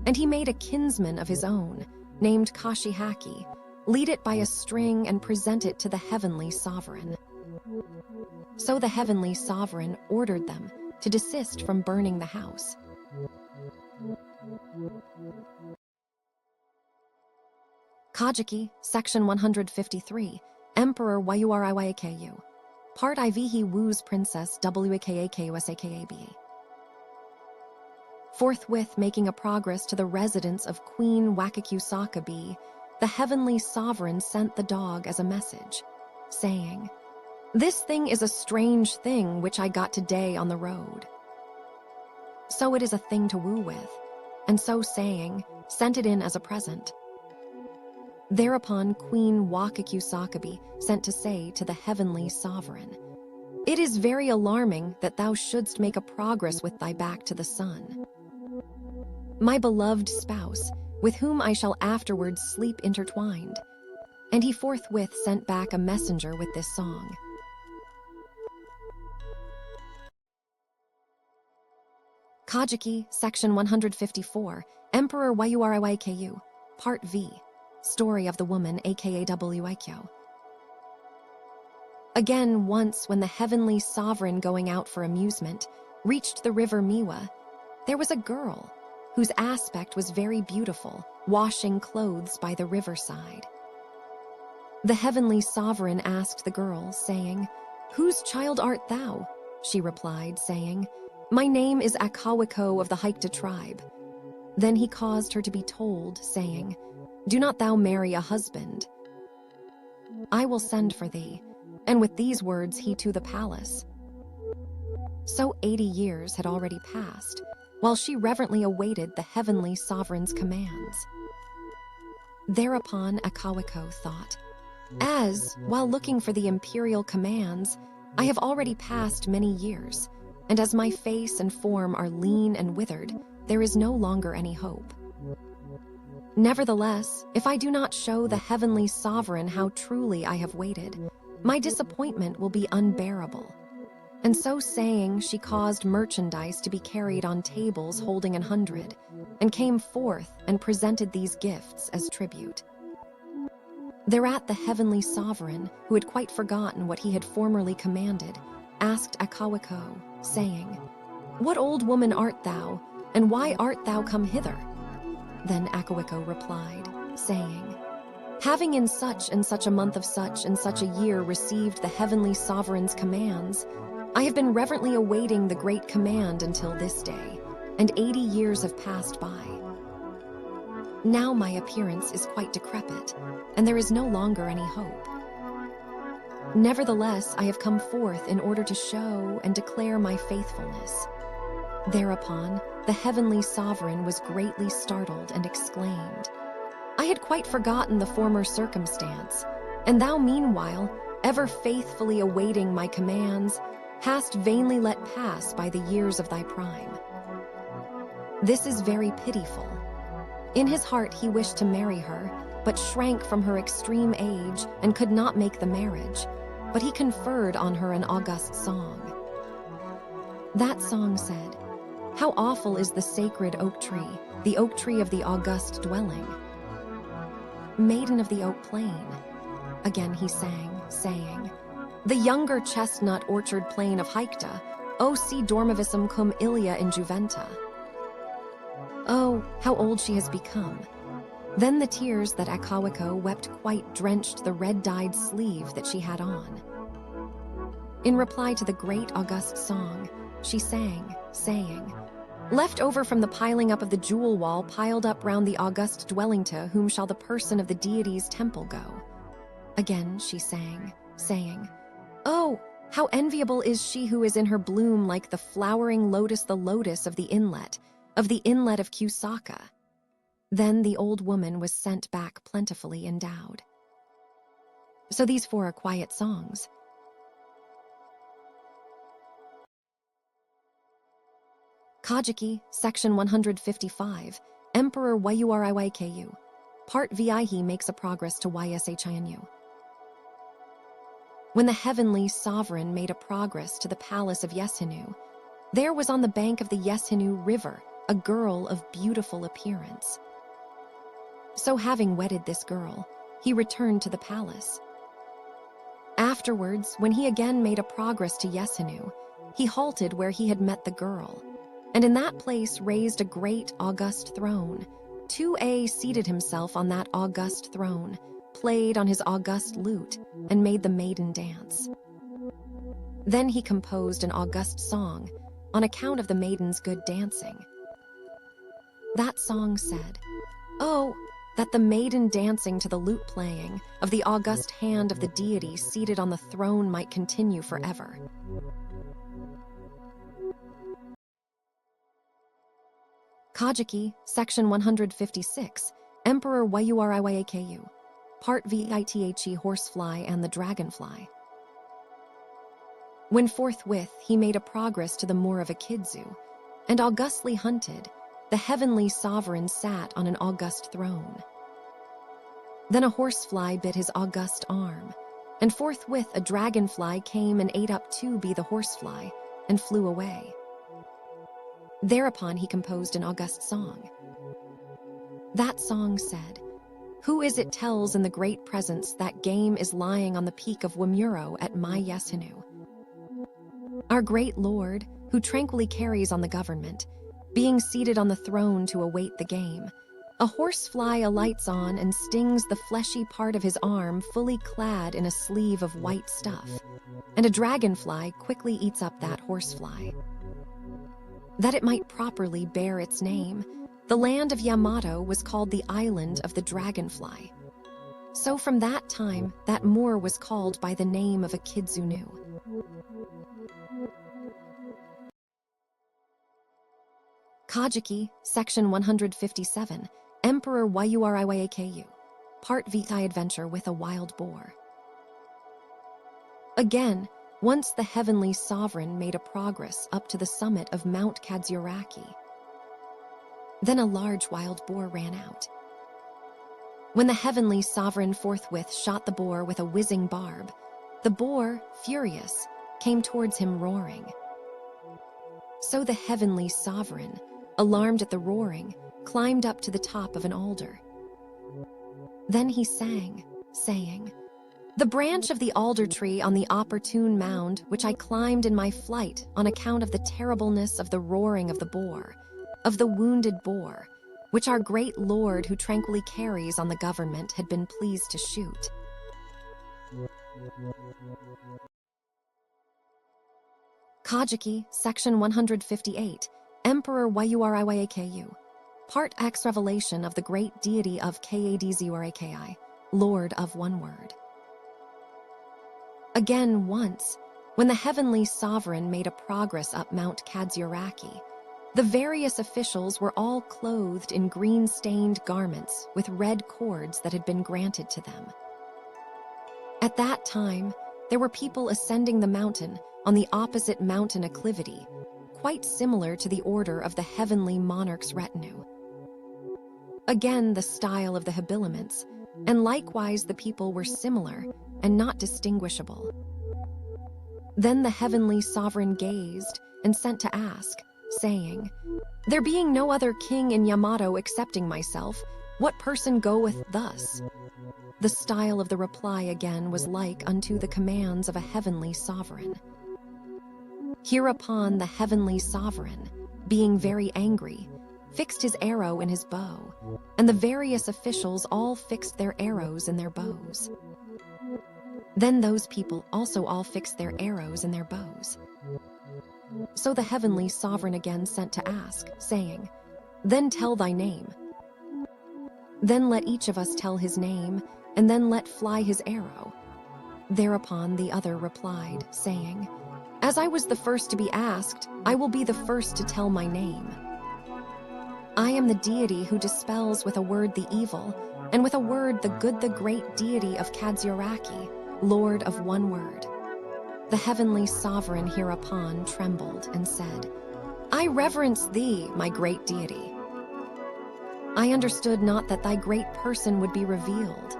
And he made a kinsman of his own, named Kashihaki, lead it by a string and present it to the heavenly sovereign. So the heavenly sovereign ordered them to desist from burning the house. Kojiki, Section 153, Emperor YU-RIYAKU, Part IV Wu's Princess WAKA-KUSAKA-BE. Forthwith making a progress to the residence of Queen WAKA-KUSAKA-BE, the heavenly sovereign sent the dog as a message, saying, "This thing is a strange thing which I got today on the road." So it is a thing to woo with, and so saying, sent it in as a present. Thereupon Queen WAKA-KUSAKA-BE sent to say to the heavenly sovereign, "It is very alarming that thou shouldst make a progress with thy back to the sun. My beloved spouse, with whom I shall afterwards sleep intertwined." And he forthwith sent back a messenger with this song. Kojiki, Section 154, Emperor YU-RIYAKU, Part V, Story of the Woman aka WI-CHIU. Again, once when the heavenly sovereign going out for amusement reached the river Miwa, there was a girl whose aspect was very beautiful, washing clothes by the riverside. The heavenly sovereign asked the girl, saying, "Whose child art thou?" She replied, saying, "My name is AKAWI-KO of the Hayata tribe." Then he caused her to be told, saying, "Do not thou marry a husband. I will send for thee." And with these words he to the palace. So 80 years had already passed, while she reverently awaited the heavenly sovereign's commands. Thereupon AKAWI-KO thought, "As, while looking for the imperial commands, I have already passed many years, and as my face and form are lean and withered, there is no longer any hope. Nevertheless, if I do not show the heavenly sovereign how truly I have waited, my disappointment will be unbearable." And so saying, she caused merchandise to be carried on tables holding 100, and came forth and presented these gifts as tribute. Thereat the heavenly sovereign, who had quite forgotten what he had formerly commanded, asked AKAWI-KO, saying, "What old woman art thou, and why art thou come hither?" Then AKAWI-KO replied, saying, "Having in such and such a month of such and such a year received the heavenly sovereign's commands, I have been reverently awaiting the great command until this day, and 80 years have passed by. Now my appearance is quite decrepit, and there is no longer any hope. Nevertheless, I have come forth in order to show and declare my faithfulness." Thereupon, the heavenly sovereign was greatly startled and exclaimed, "I had quite forgotten the former circumstance, and thou meanwhile, ever faithfully awaiting my commands, hast vainly let pass by the years of thy prime. This is very pitiful." In his heart he wished to marry her, but shrank from her extreme age and could not make the marriage, but he conferred on her an august song. That song said, "How awful is the sacred oak tree, the oak tree of the august dwelling. Maiden of the oak plain." Again he sang, saying, "The younger chestnut orchard plain of Hayata, O si dormivissum cum ilia in juventa." Oh, how old she has become. Then the tears that AKAWI-KO wept quite drenched the red-dyed sleeve that she had on. In reply to the great august song, she sang, saying, "Left over from the piling up of the jewel wall piled up round the august dwelling, to whom shall the person of the deity's temple go?" Again she sang, saying, "Oh, how enviable is she who is in her bloom like the flowering lotus, the lotus of the inlet of Kusaka." Then the old woman was sent back plentifully endowed. So these four are quiet songs. Kojiki, Section 155, Emperor YU-RIYAKU, Part VI. He makes a progress to YSHINU. When the heavenly sovereign made a progress to the palace of Yesinu, there was on the bank of the Yesinu River a girl of beautiful appearance. So having wedded this girl, he returned to the palace. Afterwards, when he again made a progress to Yesinu, he halted where he had met the girl, and in that place raised a great august throne. 2A seated himself on that august throne, played on his august lute, and made the maiden dance. Then he composed an august song on account of the maiden's good dancing. That song said, "Oh, that the maiden dancing to the lute playing of the august hand of the deity seated on the throne might continue forever." Kojiki, Section 156, Emperor YU-RIYAKU, Part VITHE Horsefly and the Dragonfly. When forthwith he made a progress to the moor of Akidzu, and augustly hunted, the heavenly sovereign sat on an august throne. Then a horsefly bit his august arm, and forthwith a dragonfly came and ate up be the horsefly, and flew away. Thereupon he composed an august song. That song said, "Who is it tells in the great presence that game is lying on the peak of Wamuro at My-Yasinu? Our great lord, who tranquilly carries on the government, being seated on the throne to await the game, a horsefly alights on and stings the fleshy part of his arm fully clad in a sleeve of white stuff, and a dragonfly quickly eats up that horsefly. That it might properly bear its name, the land of Yamato was called the Island of the Dragonfly. So from that time, that moor was called by the name of Akidzu-nu." Kojiki, Section 157, Emperor YU-RIYAKU, Part VI Adventure with a Wild Boar. Again, once the heavenly sovereign made a progress up to the summit of Mount Kazuraki. Then a large wild boar ran out. When the heavenly sovereign forthwith shot the boar with a whizzing barb, the boar, furious, came towards him roaring. So the heavenly sovereign, alarmed at the roaring, climbed up to the top of an alder. Then he sang, saying, "The branch of the alder tree on the opportune mound which I climbed in my flight on account of the terribleness of the roaring of the boar, of the wounded boar, which our great lord who tranquilly carries on the government had been pleased to shoot." Kojiki, Section 158, Emperor YU-RIYAKU, Part X Revelation of the Great Deity of KADZURAKI, Lord of One Word. Again once, when the heavenly sovereign made a progress up Mount Kazuraki, the various officials were all clothed in green-stained garments with red cords that had been granted to them. At that time, there were people ascending the mountain on the opposite mountain acclivity, quite similar to the order of the heavenly monarch's retinue. Again, the style of the habiliments, and likewise the people were similar and not distinguishable. Then the heavenly sovereign gazed and sent to ask, saying, "There being no other king in Yamato excepting myself, what person goeth thus?" The style of the reply again was like unto the commands of a heavenly sovereign. Hereupon the heavenly sovereign, being very angry, fixed his arrow in his bow, and the various officials all fixed their arrows in their bows. Then those people also all fixed their arrows in their bows. So the heavenly sovereign again sent to ask, saying, "Then tell thy name." Then let each of us tell his name, and then let fly his arrow. Thereupon the other replied, saying, "As I was the first to be asked, I will be the first to tell my name. I am the deity who dispels with a word the evil, and with a word the good, the great deity of Kazuraki, Lord of One Word." The heavenly sovereign hereupon trembled and said, "I reverence thee, my great deity. I understood not that thy great person would be revealed."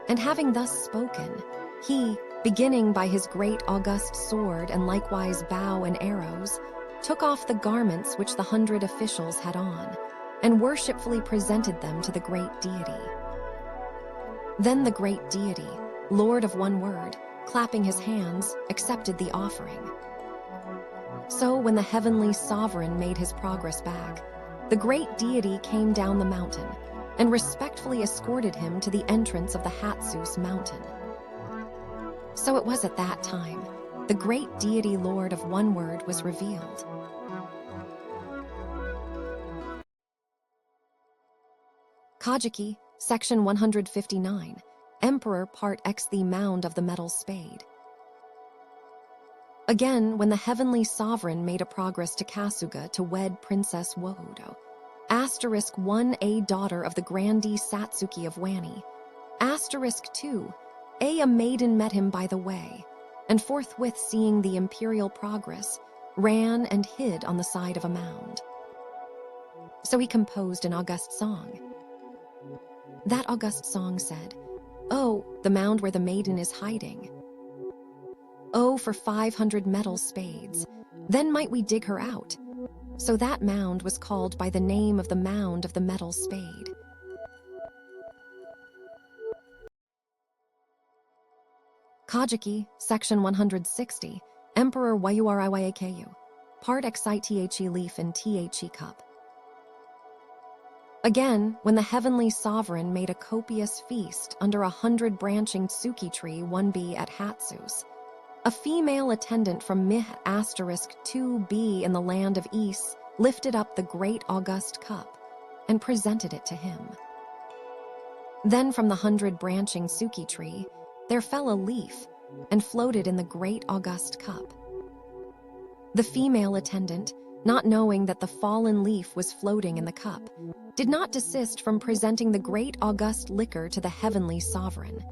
And having thus spoken, he, beginning by his great august sword and likewise bow and arrows, took off the garments which the 100 officials had on, and worshipfully presented them to the great deity. Then the great deity, Lord of One Word, clapping his hands, accepted the offering. So when the heavenly sovereign made his progress back, the great deity came down the mountain and respectfully escorted him to the entrance of the HATSUSE mountain. So it was at that time, the great deity Lord of One Word was revealed. Kojiki, Section 159, Emperor Part X the Mound of the Metal Spade. Again, when the heavenly sovereign made a progress to Kasuga to wed Princess Wohodo, *1a daughter of the grandee Satsuki of Wani, *2. A maiden met him by the way, and forthwith seeing the imperial progress, ran and hid on the side of a mound. So he composed an august song. That august song said, "Oh, the mound where the maiden is hiding. Oh, for 500 metal spades, then might we dig her out." So that mound was called by the name of the mound of the metal spade. Kojiki, Section 160, Emperor YU-RIYAKU, Part XITHE leaf in THE cup. Again, when the heavenly sovereign made a copious feast under 100 branching tsuki tree 1B at HATSUSE, a female attendant from MEDORI'S in the land of Is lifted up the great august cup and presented it to him. Then from the 100 branching tsuki tree there fell a leaf and floated in the great august cup. The female attendant, not knowing that the fallen leaf was floating in the cup, did not desist from presenting the great august liquor to the heavenly sovereign,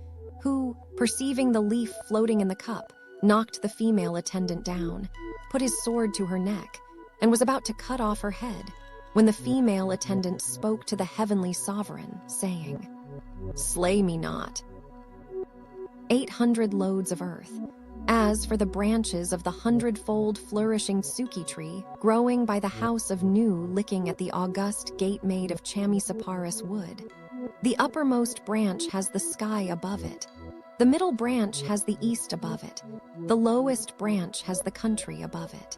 who, perceiving the leaf floating in the cup, knocked the female attendant down, put his sword to her neck, and was about to cut off her head, when the female attendant spoke to the heavenly sovereign, saying, "Slay me not." 800 loads of earth. As for the branches of the 100-fold flourishing tsuki tree growing by the house of Nu licking at the august gate made of chamisaparis wood, the uppermost branch has the sky above it, the middle branch has the east above it, the lowest branch has the country above it.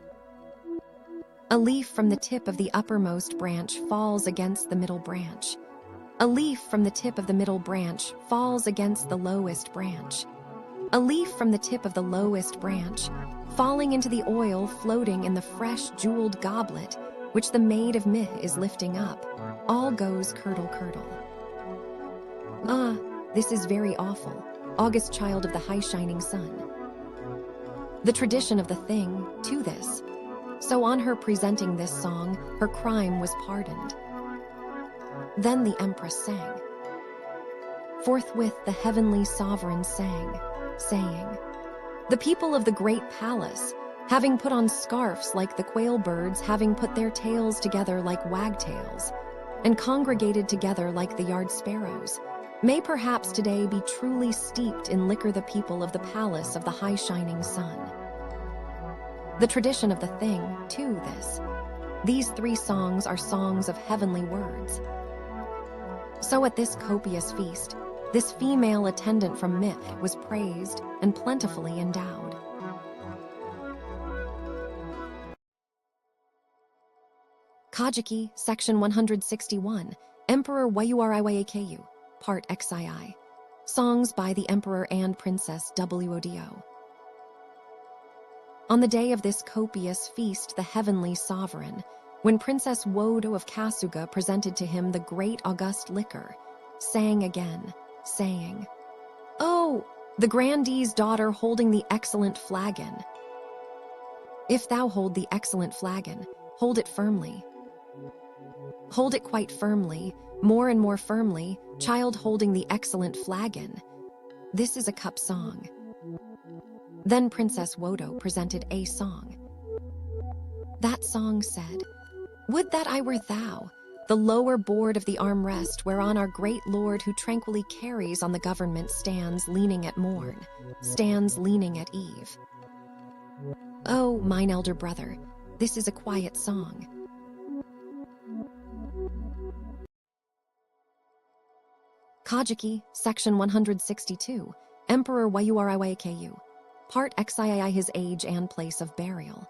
A leaf from the tip of the uppermost branch falls against the middle branch. A leaf from the tip of the middle branch falls against the lowest branch. A leaf from the tip of the lowest branch, falling into the oil floating in the fresh jeweled goblet, which the maid of Mih is lifting up, all goes curdle-curdle. Ah, this is very awful, august child of the high shining sun. The tradition of the thing, to this. So on her presenting this song, her crime was pardoned. Then the empress sang. Forthwith the heavenly sovereign sang, saying, "The people of the great palace, having put on scarfs like the quail birds, having put their tails together like wagtails, and congregated together like the yard sparrows, may perhaps today be truly steeped in liquor the people of the palace of the high shining sun." The tradition of the thing, to this. These 3 songs are songs of heavenly words. So at this copious feast, this female attendant from Myth was praised and plentifully endowed. Kojiki, Section 161, Emperor YU-RIYAKU, Part XII. Songs by the Emperor and Princess WODO. On the day of this copious feast, the heavenly sovereign, when Princess Wodo of Kasuga presented to him the great august liquor, sang again, saying, "Oh, the grandee's daughter holding the excellent flagon. If thou hold the excellent flagon, hold it firmly. Hold it quite firmly, more and more firmly, child holding the excellent flagon." This is a cup song. Then Princess Wodo presented a song. That song said, "Would that I were thou, the lower board of the armrest whereon our great lord who tranquilly carries on the government stands leaning at morn, stands leaning at eve." Oh, mine elder brother, this is a quiet song. Kojiki, Section 162, Emperor YU-RIYAKU, Part XII his age and place of burial.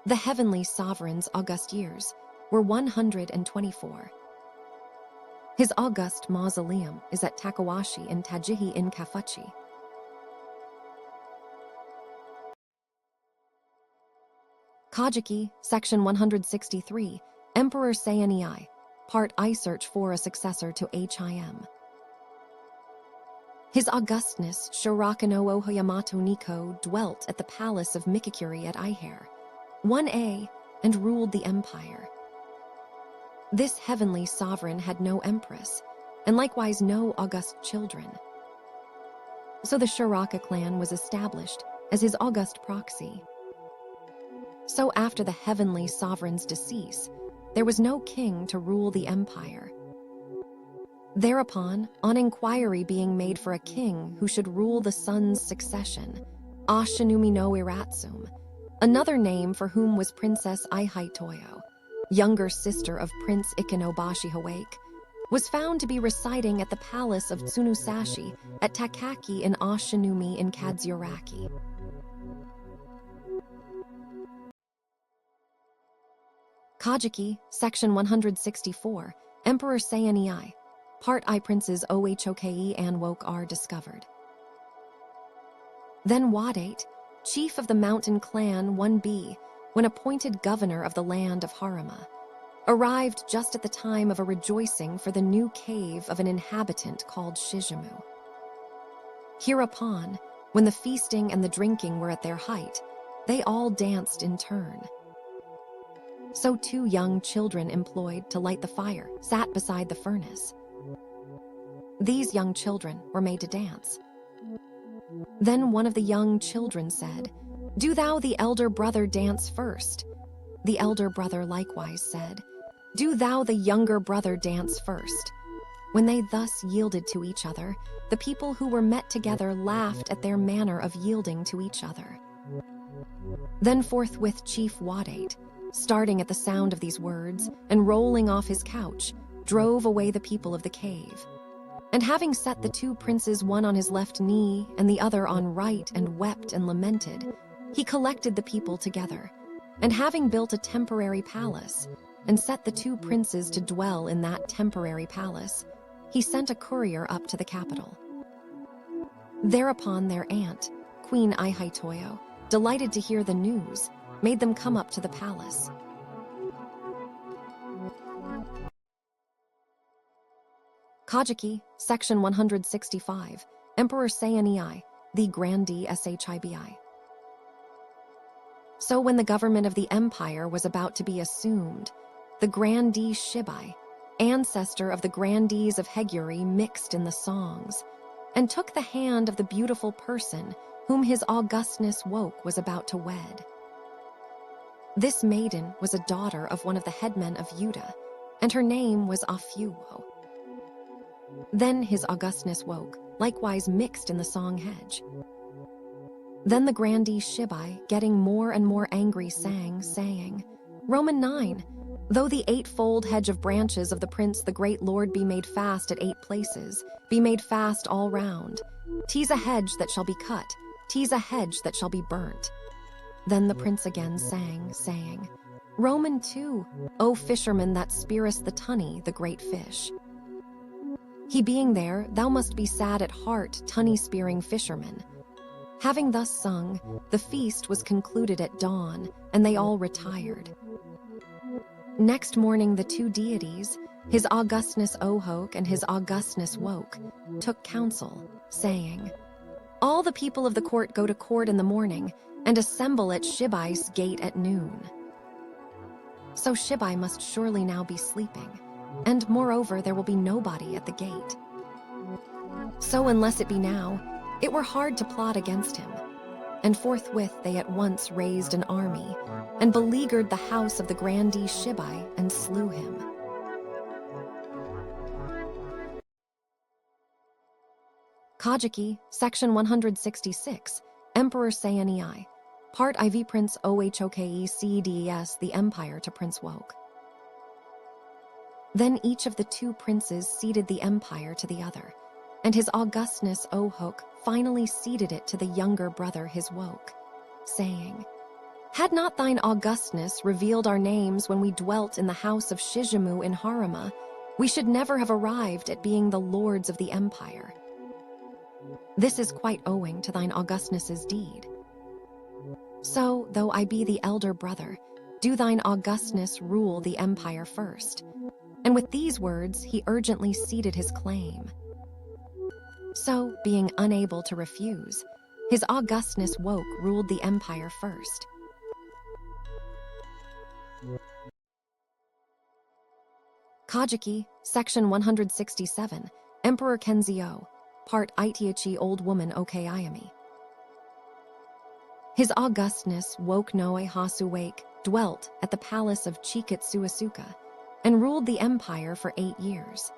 The heavenly sovereign's august years were 124. His august mausoleum is at Takawashi in Tajihi in Kafuchi. Kojiki, Section 163, Emperor SEI-NEI, Part I search for a successor to HIM. His augustness Shiraka-no-Oho Yamato Nikko dwelt at the palace of Mikakuri at Ihe, 1A, and ruled the empire. This heavenly sovereign had no empress, and likewise no august children. So the Shiraka clan was established as his august proxy. So after the heavenly sovereign's decease, there was no king to rule the empire. Thereupon, on inquiry being made for a king who should rule the son's succession, Ashinumi no Iratsume, another name for whom was Princess Ihai-Toyo, younger sister of Prince Ikenobashi-Hawake, was found to be residing at the palace of Tsunusashi at Takaki in Ashinumi in Katsuyuraki. Kojiki, Section 164, Emperor SEI-NEI, Part I Princes OHO-KE-AN-WOKE are discovered. Then Wadate, chief of the mountain clan 1B, when appointed governor of the land of Harima, arrived just at the time of a rejoicing for the new cave of an inhabitant called Shizumu. Hereupon, when the feasting and the drinking were at their height, they all danced in turn. So 2 young children employed to light the fire sat beside the furnace. These young children were made to dance. Then one of the young children said, "Do thou the elder brother dance first." The elder brother likewise said, "Do thou the younger brother dance first." When they thus yielded to each other, the people who were met together laughed at their manner of yielding to each other. Then forthwith Chief Wadate, starting at the sound of these words and rolling off his couch, drove away the people of the cave. And having set the 2 princes one on his left knee and the other on right and wept and lamented, he collected the people together, and having built a temporary palace, and set the 2 princes to dwell in that temporary palace, he sent a courier up to the capital. Thereupon their aunt, Queen Ihai-Toyo, delighted to hear the news, made them come up to the palace. Kojiki, Section 165, Emperor SEI-NEI, the Grandee Shibi. So when the government of the empire was about to be assumed, the Grandee Shibi, ancestor of the Grandees of Hegyuri, mixed in the songs, and took the hand of the beautiful person whom his augustness Woke was about to wed. This maiden was a daughter of one of the headmen of Yuta, and her name was Afuwo. Then his augustness Woke, likewise mixed in the song hedge. Then the Grandee Shibi, getting more and more angry, sang, saying, Roman 9, though the 8-fold hedge of branches of the prince the great lord be made fast at 8 places, be made fast all round, 'tis a hedge that shall be cut, 'tis a hedge that shall be burnt. Then the prince again sang, saying, Roman 2, O fisherman that spearest the tunny, the great fish. He being there, thou must be sad at heart, tunny-spearing fisherman. Having thus sung, the feast was concluded at dawn, and they all retired. Next morning the 2 deities, his augustness OHO-KU and his augustness Woke, took counsel, saying, All the people of the court go to court in the morning, and assemble at Shibi's gate at noon. So Shibi must surely now be sleeping, and moreover there will be nobody at the gate. So unless it be now, it were hard to plot against him. And forthwith they at once raised an army, and beleaguered the house of the Grandee Shibi, and slew him. Kojiki, Section 166, Emperor SEI-NEI, Part IV Prince OHO-KE-CEDES, the Empire to Prince Woke. Then each of the 2 princes ceded the empire to the other, and his augustness OHO-KU finally ceded it to the younger brother his Woke, saying, Had not thine augustness revealed our names when we dwelt in the house of Shizumu in Harima, we should never have arrived at being the lords of the empire. This is quite owing to thine augustness's deed. So, though I be the elder brother, do thine augustness rule the empire first. And with these words, he urgently ceded his claim. So, being unable to refuse, his augustness Woke ruled the empire first. Kojiki, Section 167, Emperor Kenzio, Part Itiachi Old Woman OKI-ME. His Augustness Woke-no-Hasu-Wake dwelt at the palace of Chikatsu-Asuka and ruled the empire for 8 years.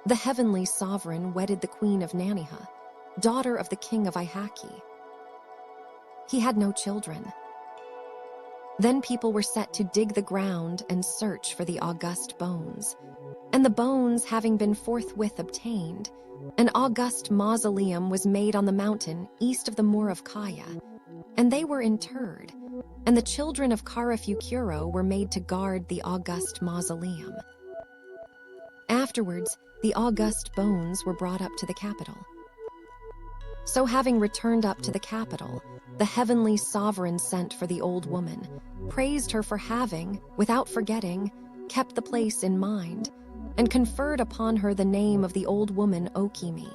The heavenly sovereign wedded the queen of Naniha, daughter of the king of Ihaki. He had no children. Then people were set to dig the ground and search for the august bones, and the bones having been forthwith obtained, an august mausoleum was made on the mountain east of the moor of Kaya, and they were interred, and the children of Karafukuro were made to guard the august mausoleum. Afterwards, the august bones were brought up to the capital. So having returned up to the capital, the heavenly sovereign sent for the old woman, praised her for having, without forgetting, kept the place in mind, and conferred upon her the name of the old woman OKI-ME.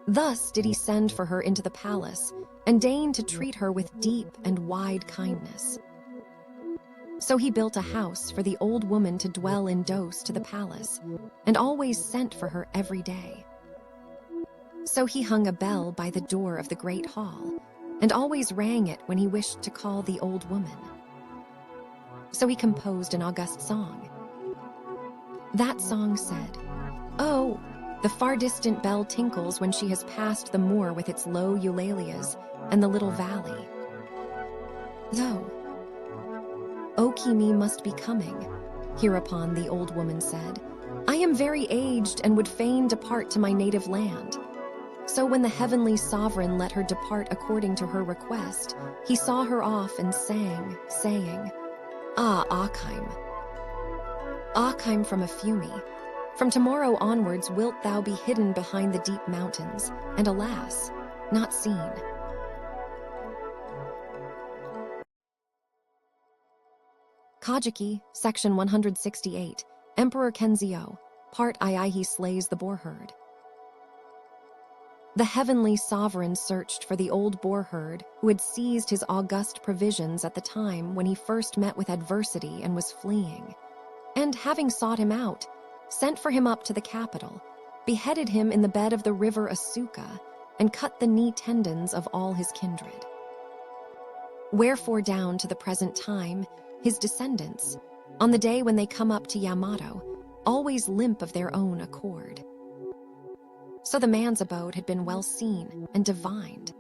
Thus did he send for her into the palace, and deign to treat her with deep and wide kindness. So he built a house for the old woman to dwell in close to the palace, and always sent for her every day. So he hung a bell by the door of the great hall, and always rang it when he wished to call the old woman. So he composed an august song. That song said, "Oh, the far distant bell tinkles when she has passed the moor with its low eulalias and the little valley. Though, OKI-ME must be coming." Hereupon the old woman said, "I am very aged and would fain depart to my native land." So when the heavenly sovereign let her depart according to her request, he saw her off and sang, saying, "Ah, Akheim, Akheim from Afumi, from tomorrow onwards wilt thou be hidden behind the deep mountains, and alas, not seen." Kojiki, Section 168, Emperor Kenzio, Part II. He slays the boar-herd. The heavenly sovereign searched for the old boar-herd who had seized his august provisions at the time when he first met with adversity and was fleeing, and having sought him out, sent for him up to the capital, beheaded him in the bed of the river Asuka, and cut the knee tendons of all his kindred. Wherefore down to the present time, his descendants, on the day when they come up to Yamato, always limp of their own accord. So the man's abode had been well seen and divined.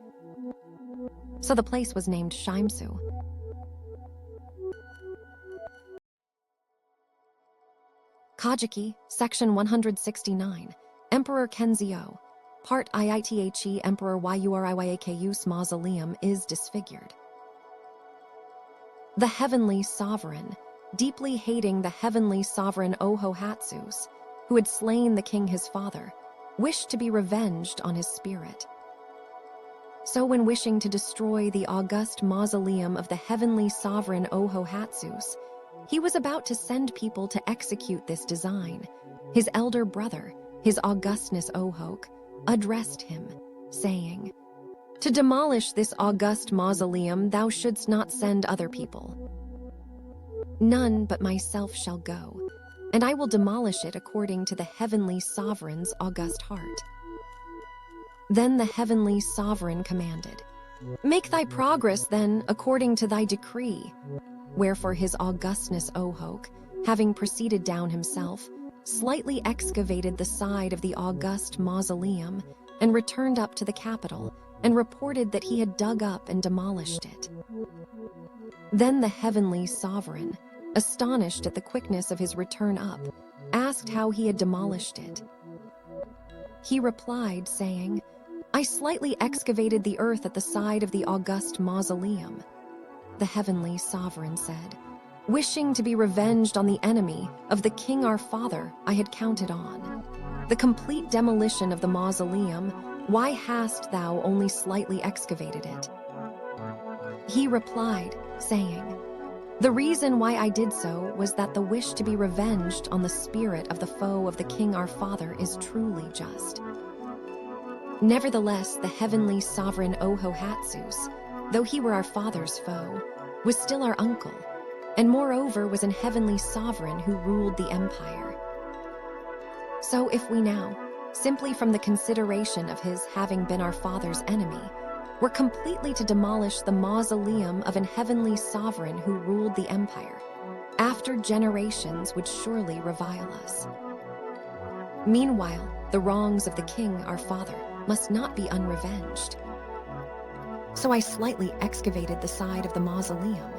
So the place was named Shimsu. Kojiki, Section 169, Emperor Kenzio, Part IITHE. Emperor YU-RIYAKU'S mausoleum is disfigured. The heavenly sovereign, deeply hating the heavenly sovereign OHO-HATSUSE, who had slain the king his father, wished to be revenged on his spirit. So when wishing to destroy the august mausoleum of the heavenly sovereign OHO-HATSUSE, he was about to send people to execute this design. His elder brother, his augustness OHO-KU, addressed him, saying, "To demolish this august mausoleum thou shouldst not send other people. None but myself shall go, and I will demolish it according to the heavenly sovereign's august heart." Then the heavenly sovereign commanded, "Make thy progress then according to thy decree." Wherefore his augustness OHO-KU, having proceeded down himself, slightly excavated the side of the august mausoleum and returned up to the capital and reported that he had dug up and demolished it. Then the heavenly sovereign, astonished at the quickness of his return up, asked how he had demolished it. He replied, saying, "I slightly excavated the earth at the side of the august mausoleum." The heavenly sovereign said, "Wishing to be revenged on the enemy of the king our father I had counted on, the complete demolition of the mausoleum, why hast thou only slightly excavated it?" He replied, saying, "The reason why I did so was that the wish to be revenged on the spirit of the foe of the king our father is truly just." Nevertheless, the heavenly sovereign OHO-HATSUSE, though he were our father's foe, was still our uncle, and moreover was an heavenly sovereign who ruled the empire. So if we now, simply from the consideration of his having been our father's enemy, were completely to demolish the mausoleum of an heavenly sovereign who ruled the empire, after generations would surely revile us. Meanwhile, the wrongs of the king, our father, must not be unrevenged. So I slightly excavated the side of the mausoleum.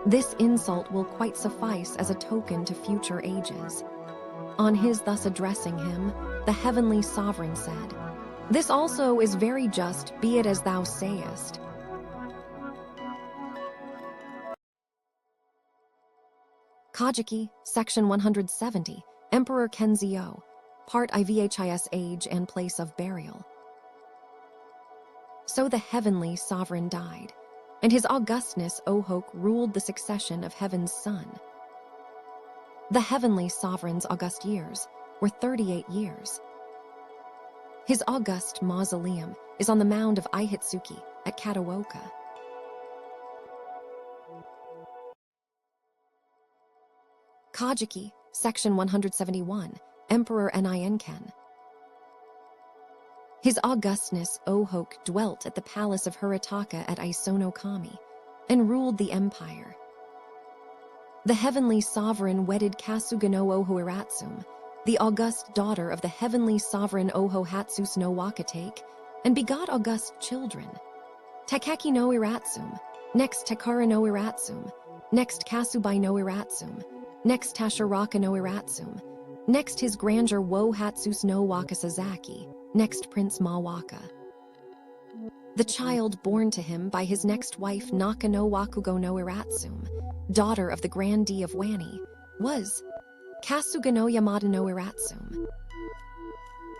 This insult will quite suffice as a token to future ages. On his thus addressing him, the heavenly sovereign said, "This also is very just, be it as thou sayest." Kojiki, Section 170, Emperor Kenzio, Part IVHIS Age and Place of Burial. So the heavenly sovereign died, and his augustness OHO-KU ruled the succession of heaven's son. The heavenly sovereign's august years were 38 years. His august mausoleum is on the mound of Ihitsuki at Kataoka. Kojiki, Section 171, Emperor NIN-KEN. His augustness OHO-KU dwelt at the palace of Hirataka at Isono-Kami and ruled the empire. The heavenly sovereign wedded Kasuga-no-OHO-IRATSUME, the august daughter of the heavenly sovereign OHO-HATSUSE no WAKA-take, and begot august children. Takeki no Iratsume, next Takara no Iratsume, next Kasubai no Iratsume, next Tashiraka no Iratsume, next his grandeur Wo-Hatsuse no Waka Sasaki, next Prince Ma-Waka. The child born to him by his next wife Naka no Wakugo no Iratsume, daughter of the grandee of Wani, was Kasuga no Yamato no Iratsume.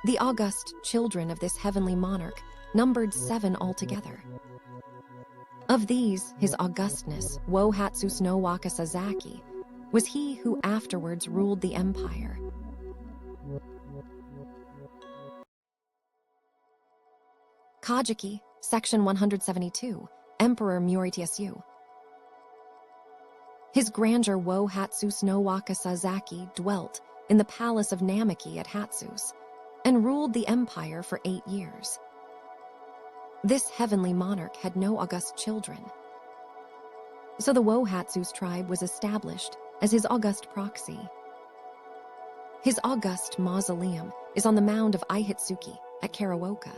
The august children of this heavenly monarch numbered 7 altogether. Of these, his augustness, Wo-Hatsuse no Waka Sasaki, was he who afterwards ruled the empire. Kojiki, Section 172, Emperor MU-RETSU. His grandeur Wo-Hatsuse no Waka Sasaki dwelt in the palace of Namaki at Hatsuse and ruled the empire for 8 years. This heavenly monarch had no august children. So the Wo-Hatsuse tribe was established as his august proxy. His august mausoleum is on the mound of Ihitsuki at Karaoka.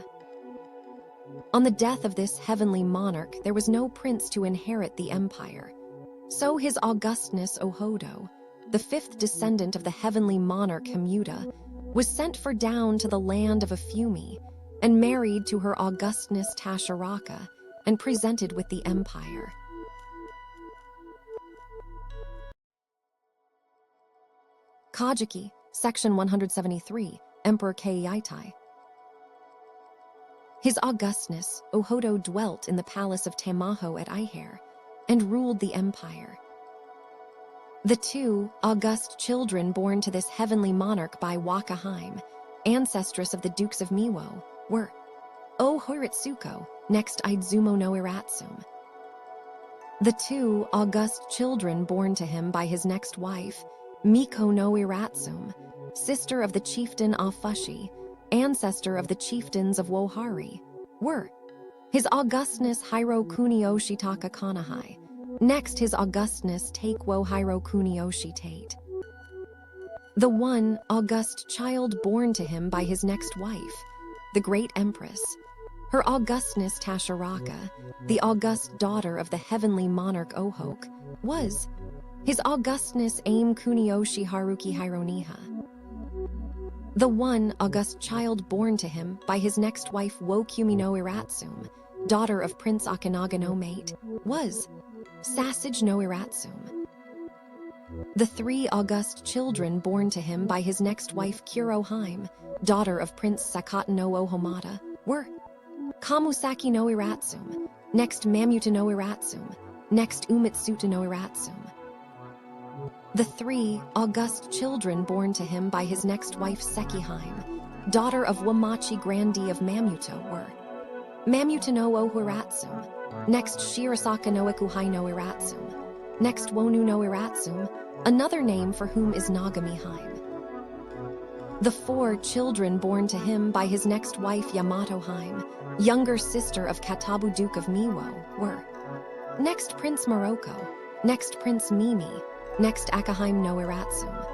On the death of this heavenly monarch, there was no prince to inherit the empire. So his augustness Ohodo, the 5th descendant of the heavenly monarch Hamuda, was sent for down to the land of Afumi and married to her augustness Tashiraka and presented with the empire. Kojiki, Section 173, Emperor KEI-TAI. His augustness Ohodo dwelt in the palace of Tamaho at Ihair and ruled the empire. The 2 august children born to this heavenly monarch by Wakaheim, ancestress of the Dukes of Miwo, were O-Hiritsuko, next Idzumo no Iratsume. The 2 august children born to him by his next wife, Miko no Iratsume, sister of the chieftain Afushi, ancestor of the chieftains of Wohari, were his augustness Hiro Kunioshitaka Kanahai, next his augustness Takewo Hiro Kunioshi Tate. The 1 august child born to him by his next wife, the great empress, her augustness Tashiraka, the august daughter of the heavenly monarch OHO-KU, was his augustness Aim Kunioshi Haruki Hironiha. The 1 august child born to him by his next wife Wo-Kyumi no Iratsume, daughter of Prince Akinaga no Mate, was Sasage no Iratsume. The 3 august children born to him by his next wife Kuroheim, daughter of Prince Sakata no Ohomata, were Kamusaki no Iratsume, next Mamuta no Iratsume, next Umitsuta no Iratsume. The 3 august children born to him by his next wife Sekiheim, daughter of Wamachi grandee of Mamuta, were Mamuta no Oho-Iratsume, next Shirasaka no Ikuhai no Iratsume, next Wonu no Iratsume, another name for whom is Nagami Haim. The 4 children born to him by his next wife Yamato Haim, younger sister of Katabu Duke of Miwo, were next Prince Morocco, next Prince Mimi, next Akaheim no Iratsume.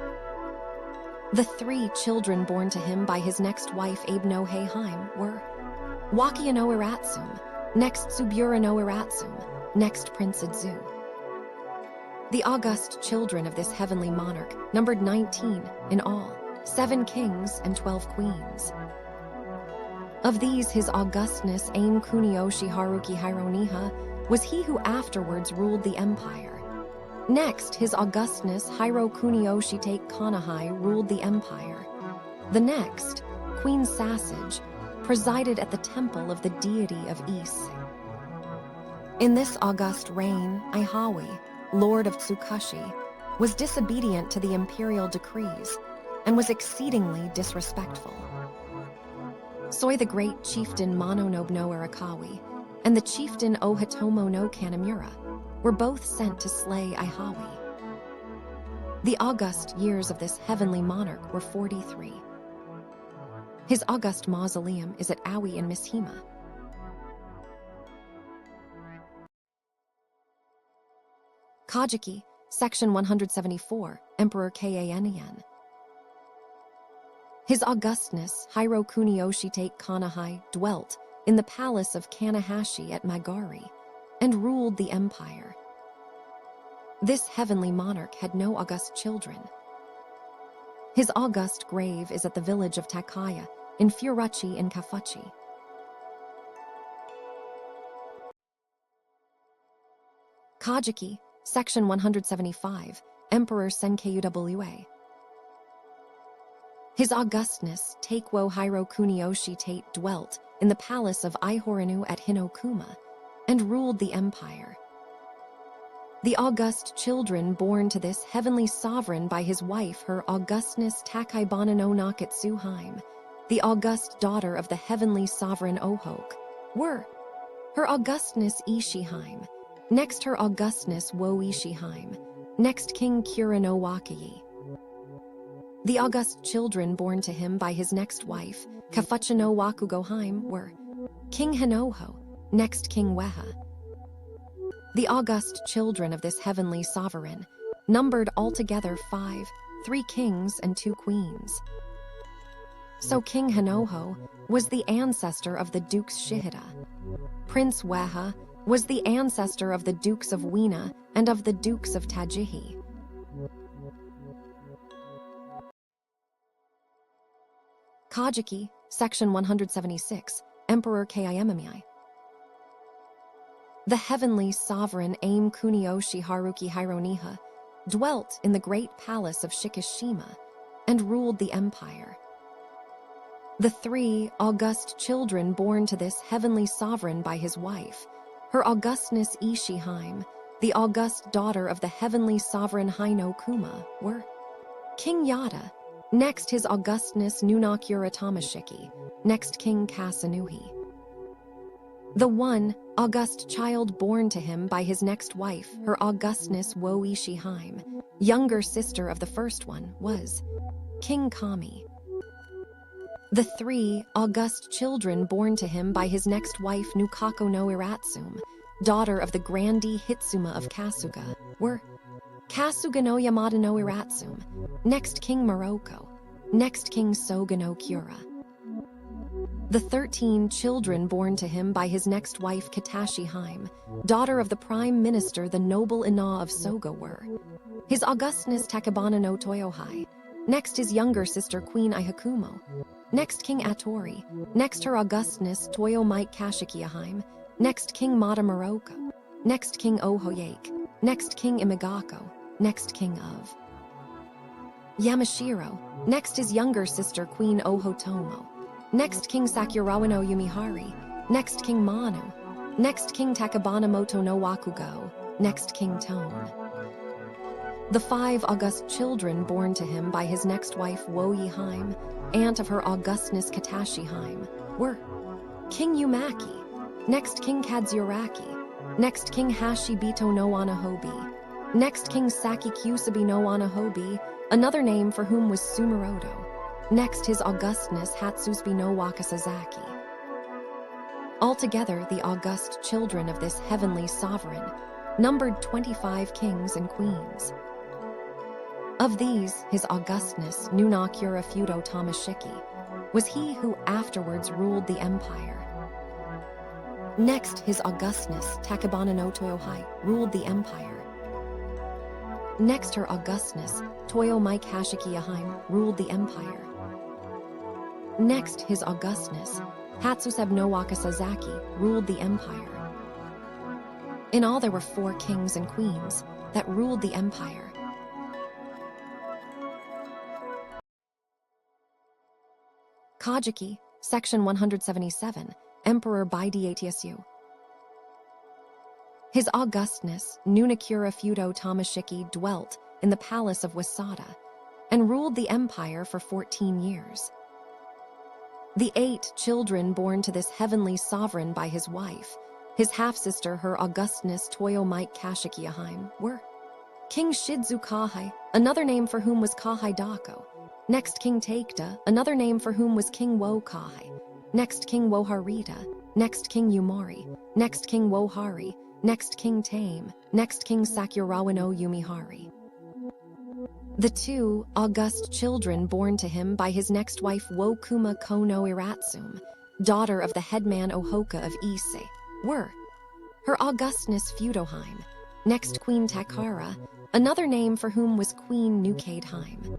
The 3 children born to him by his next wife Abe no Haim were Wakia no Iratsume, next Tsubura no Iratsume, next Prince Idzu. The august children of this heavenly monarch numbered 19 in all, 7 kings and 12 queens. Of these, his augustness Aim Kunioshi Haruki Hironiha was he who afterwards ruled the empire. Next, his augustness Hiro Kunioshi Take Kanahai ruled the empire. The next, Queen Sasage, presided at the temple of the deity of Ise. In this august reign, Ihawi, lord of Tsukushi, was disobedient to the imperial decrees and was exceedingly disrespectful. Soi the great chieftain Mononobe no Arakawa and the chieftain Ohitomo no Kanamura were both sent to slay Ihawi. The august years of this heavenly monarch were 43. His august mausoleum is at Aoi in Mishima. Kojiki, Section 174, Emperor KEI-TAI. His augustness Hiro Kunioshi Take Kanahai dwelt in the palace of Kanahashi at Magari and ruled the empire. This heavenly monarch had no august children. His august grave is at the village of Takaya in Furuchi in Kafuchi. Kojiki, Section 175, Emperor Sen-KUWA. His augustness Takewo Hiro Kunioshi Tate dwelt in the palace of Ihorinu at Hinokuma and ruled the empire. The august children born to this heavenly sovereign by his wife, her augustness Takaibana no Nakatsu Haim, the august daughter of the heavenly sovereign OHO-KUSAKA, were her augustness Ishi-Haim, next her augustness Wo-Ishi-Haim, next King Kuro-no-Waki-I. The august children born to him by his next wife, Kafuchi no Wakugo-Haim, were King Hinoho, next King Weha. The august children of this heavenly sovereign numbered altogether 5, 3 kings and 2 queens. So King Hinoho was the ancestor of the Dukes Shihida. Prince Weha was the ancestor of the Dukes of Wina and of the Dukes of Tajihi. Kojiki, Section 176, Emperor KIM-MEI. The heavenly sovereign Aim Kunioshi Haruki Hironiha dwelt in the great palace of Shikishima and ruled the empire. The 3 august children born to this heavenly sovereign by his wife, her augustness Ishi-Haim, the august daughter of the heavenly sovereign Haino-Kuma, were King Yata, next his augustness Nunakura Tamashiki, next King Kasanuhi. The 1 august child born to him by his next wife, her augustness Wo-Ishi-Haim, younger sister of the first one, was King Kami. The 3 august children born to him by his next wife Nukako no Iratsume, daughter of the grandee Hitsuma of Kasuga, were Kasuga no Yamada no Iratsume, next King Morocco, next King Soga no Kura. The 13 children born to him by his next wife Katashi Haim, daughter of the Prime Minister the noble Ina of Soga, were his augustness Takabana no Toyohai, next his younger sister Queen Ihakumo, next King Atori, next her augustness Toyo Mike Kashikiaheim, next King Mata Morocco, next King Oho-Yake, next King Imigako, next King of Yamashiro, next his younger sister Queen Oho-Tomo, next King Sakurawa no Yumihari, next King Manu, next King Takabana Moto no Wakugo, next King Tone. The 5 august children born to him by his next wife Wo-Yi-Haim, aunt of her augustness Katashi-Haim, were King Yumaki, next King Kadzuraki, next King Hashibito no Anahobi, Next, King Saki Kyusabi no Anahobi, another name for whom was Sumeroto. Next, his Augustness Hatsusbi no Waka Sasaki. Altogether, the august children of this heavenly sovereign numbered 25 kings and queens. Of these, his Augustness Nunakura Fudo Tamashiki was he who afterwards ruled the empire. Next, his Augustness Takebana no Toyohai ruled the empire. Next, her Augustness Toyo Mike Hashiki Yaheim ruled the empire. Next, his Augustness Hatsuseb no Waka Sasaki ruled the empire. In all, there were 4 kings and queens that ruled the empire. Kojiki, Section 177, Emperor BI-DATSU. His Augustness Nunakura Fudo Tamashiki dwelt in the palace of Wasada and ruled the empire for 14 years. The 8 children born to this heavenly sovereign by his wife, his half-sister, her Augustness Toyo Mike Kashiki Yaheim, were King Shizu Kahai, another name for whom was Kahai Dako. Next, King Takeda, another name for whom was King Wo Kahai. Next, King Woharita. Next, King Yumari. Next, King Wohari. Next, King Tame. Next, King Sakurawa no Yumihari. The 2 august children born to him by his next wife Wo-kuma-ko no Iratsume, daughter of the headman Ohoka of Ise, were her Augustness Fudoheim. Next, Queen Takara, another name for whom was Queen Nukadeheim.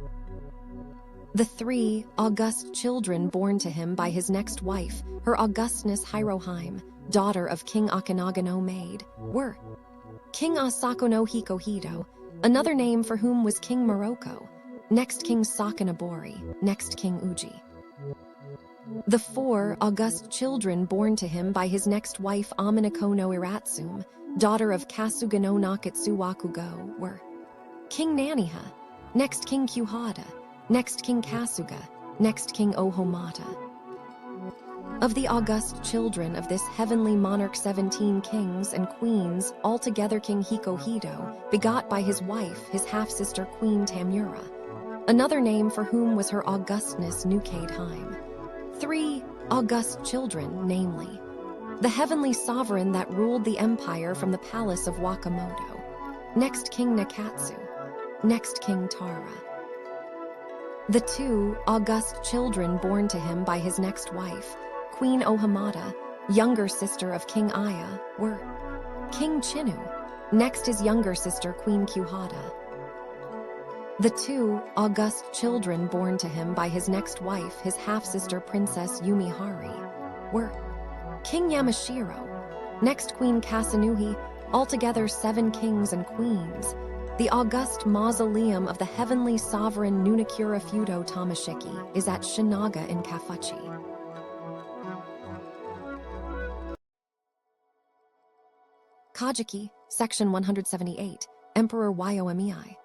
The 3 august children born to him by his next wife, her Augustness Hiroheim, daughter of King Akanaga no Maid, were King Asako no Hikohido, another name for whom was King Morocco. Next, King Sakanabori. Next, King Uji. The 4 august children born to him by his next wife Aminako no Iratsume, daughter of Kasuga no Nakatsu Wakugo, were King Naniha. Next, King Kuhada. Next, King Kasuga. Next, King Ohomata. Of the august children of this heavenly monarch, 17 kings and queens, altogether King Hikohido begot by his wife his half-sister Queen Tamura, another name for whom was her Augustness Nukadeheim. 3 august children, namely, the heavenly sovereign that ruled the empire from the palace of Wakamoto. Next, King Nakatsu. Next, King Tara. The 2 august children born to him by his next wife, Queen Ohamata, younger sister of King Aya, were King Chinu. Next, his younger sister Queen Kuhada. The 2 august children born to him by his next wife, his half-sister Princess Yumihari, were King Yamashiro. Next, Queen Kasanuhi, altogether 7 kings and queens. The august mausoleum of the heavenly sovereign Nunakura Fudo Tamashiki is at Shinaga in Kafuchi. Kojiki, Section 178, Emperor YOMEI.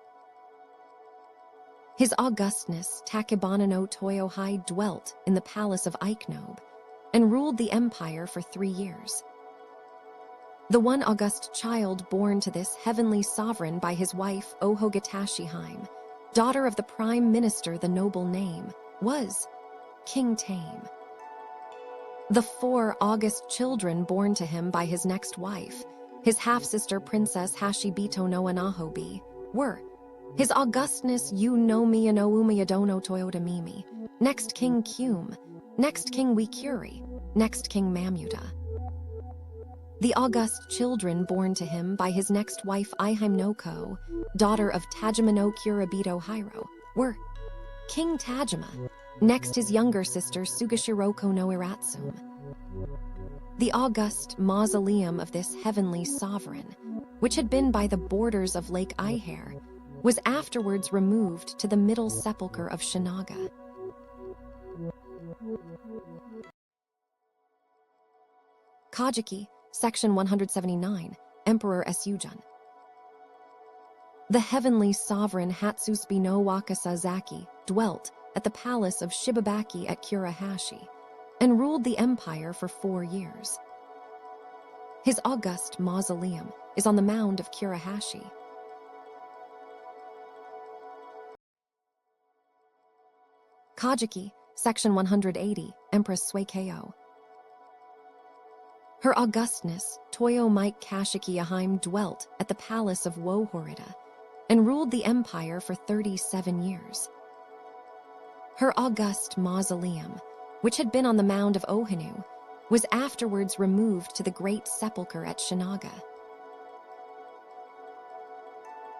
His Augustness Takebana no Toyohai dwelt in the palace of Aiknobe and ruled the empire for 3 years. The 1 august child born to this heavenly sovereign by his wife Oho-Gatashiheim, daughter of the prime minister, the noble name, was King Tame. The 4 august children born to him by his next wife, his half-sister Princess Hashibito no Anahobi, were his Augustness Yu-no-Miya no Umiyadono Toyoda Mimi. Next, King Kyume. Next, King Wikuri. Next, King Mamuda. The august children born to him by his next wife Iheim no Ko, daughter of Tajima no Kurobito Hiro, were King Tajima. Next, his younger sister Sugashiroko no Iratsume. The august mausoleum of this heavenly sovereign, which had been by the borders of Lake Aiher, was afterwards removed to the middle sepulchre of Shinaga. Kojiki, Section 179, Emperor SU-JUN. The heavenly sovereign Hatsusbi no Waka Sasaki dwelt at the palace of Shibabaki at Kurahashi and ruled the empire for 4 years. His august mausoleum is on the mound of Kurahashi. Kojiki, Section 180, Empress Suikyo. Her Augustness, Toyo Mike Kashiki Aheim, dwelt at the palace of Wohorida and ruled the empire for 37 years. Her august mausoleum, which had been on the mound of Ohinu, was afterwards removed to the Great Sepulchre at Shinaga.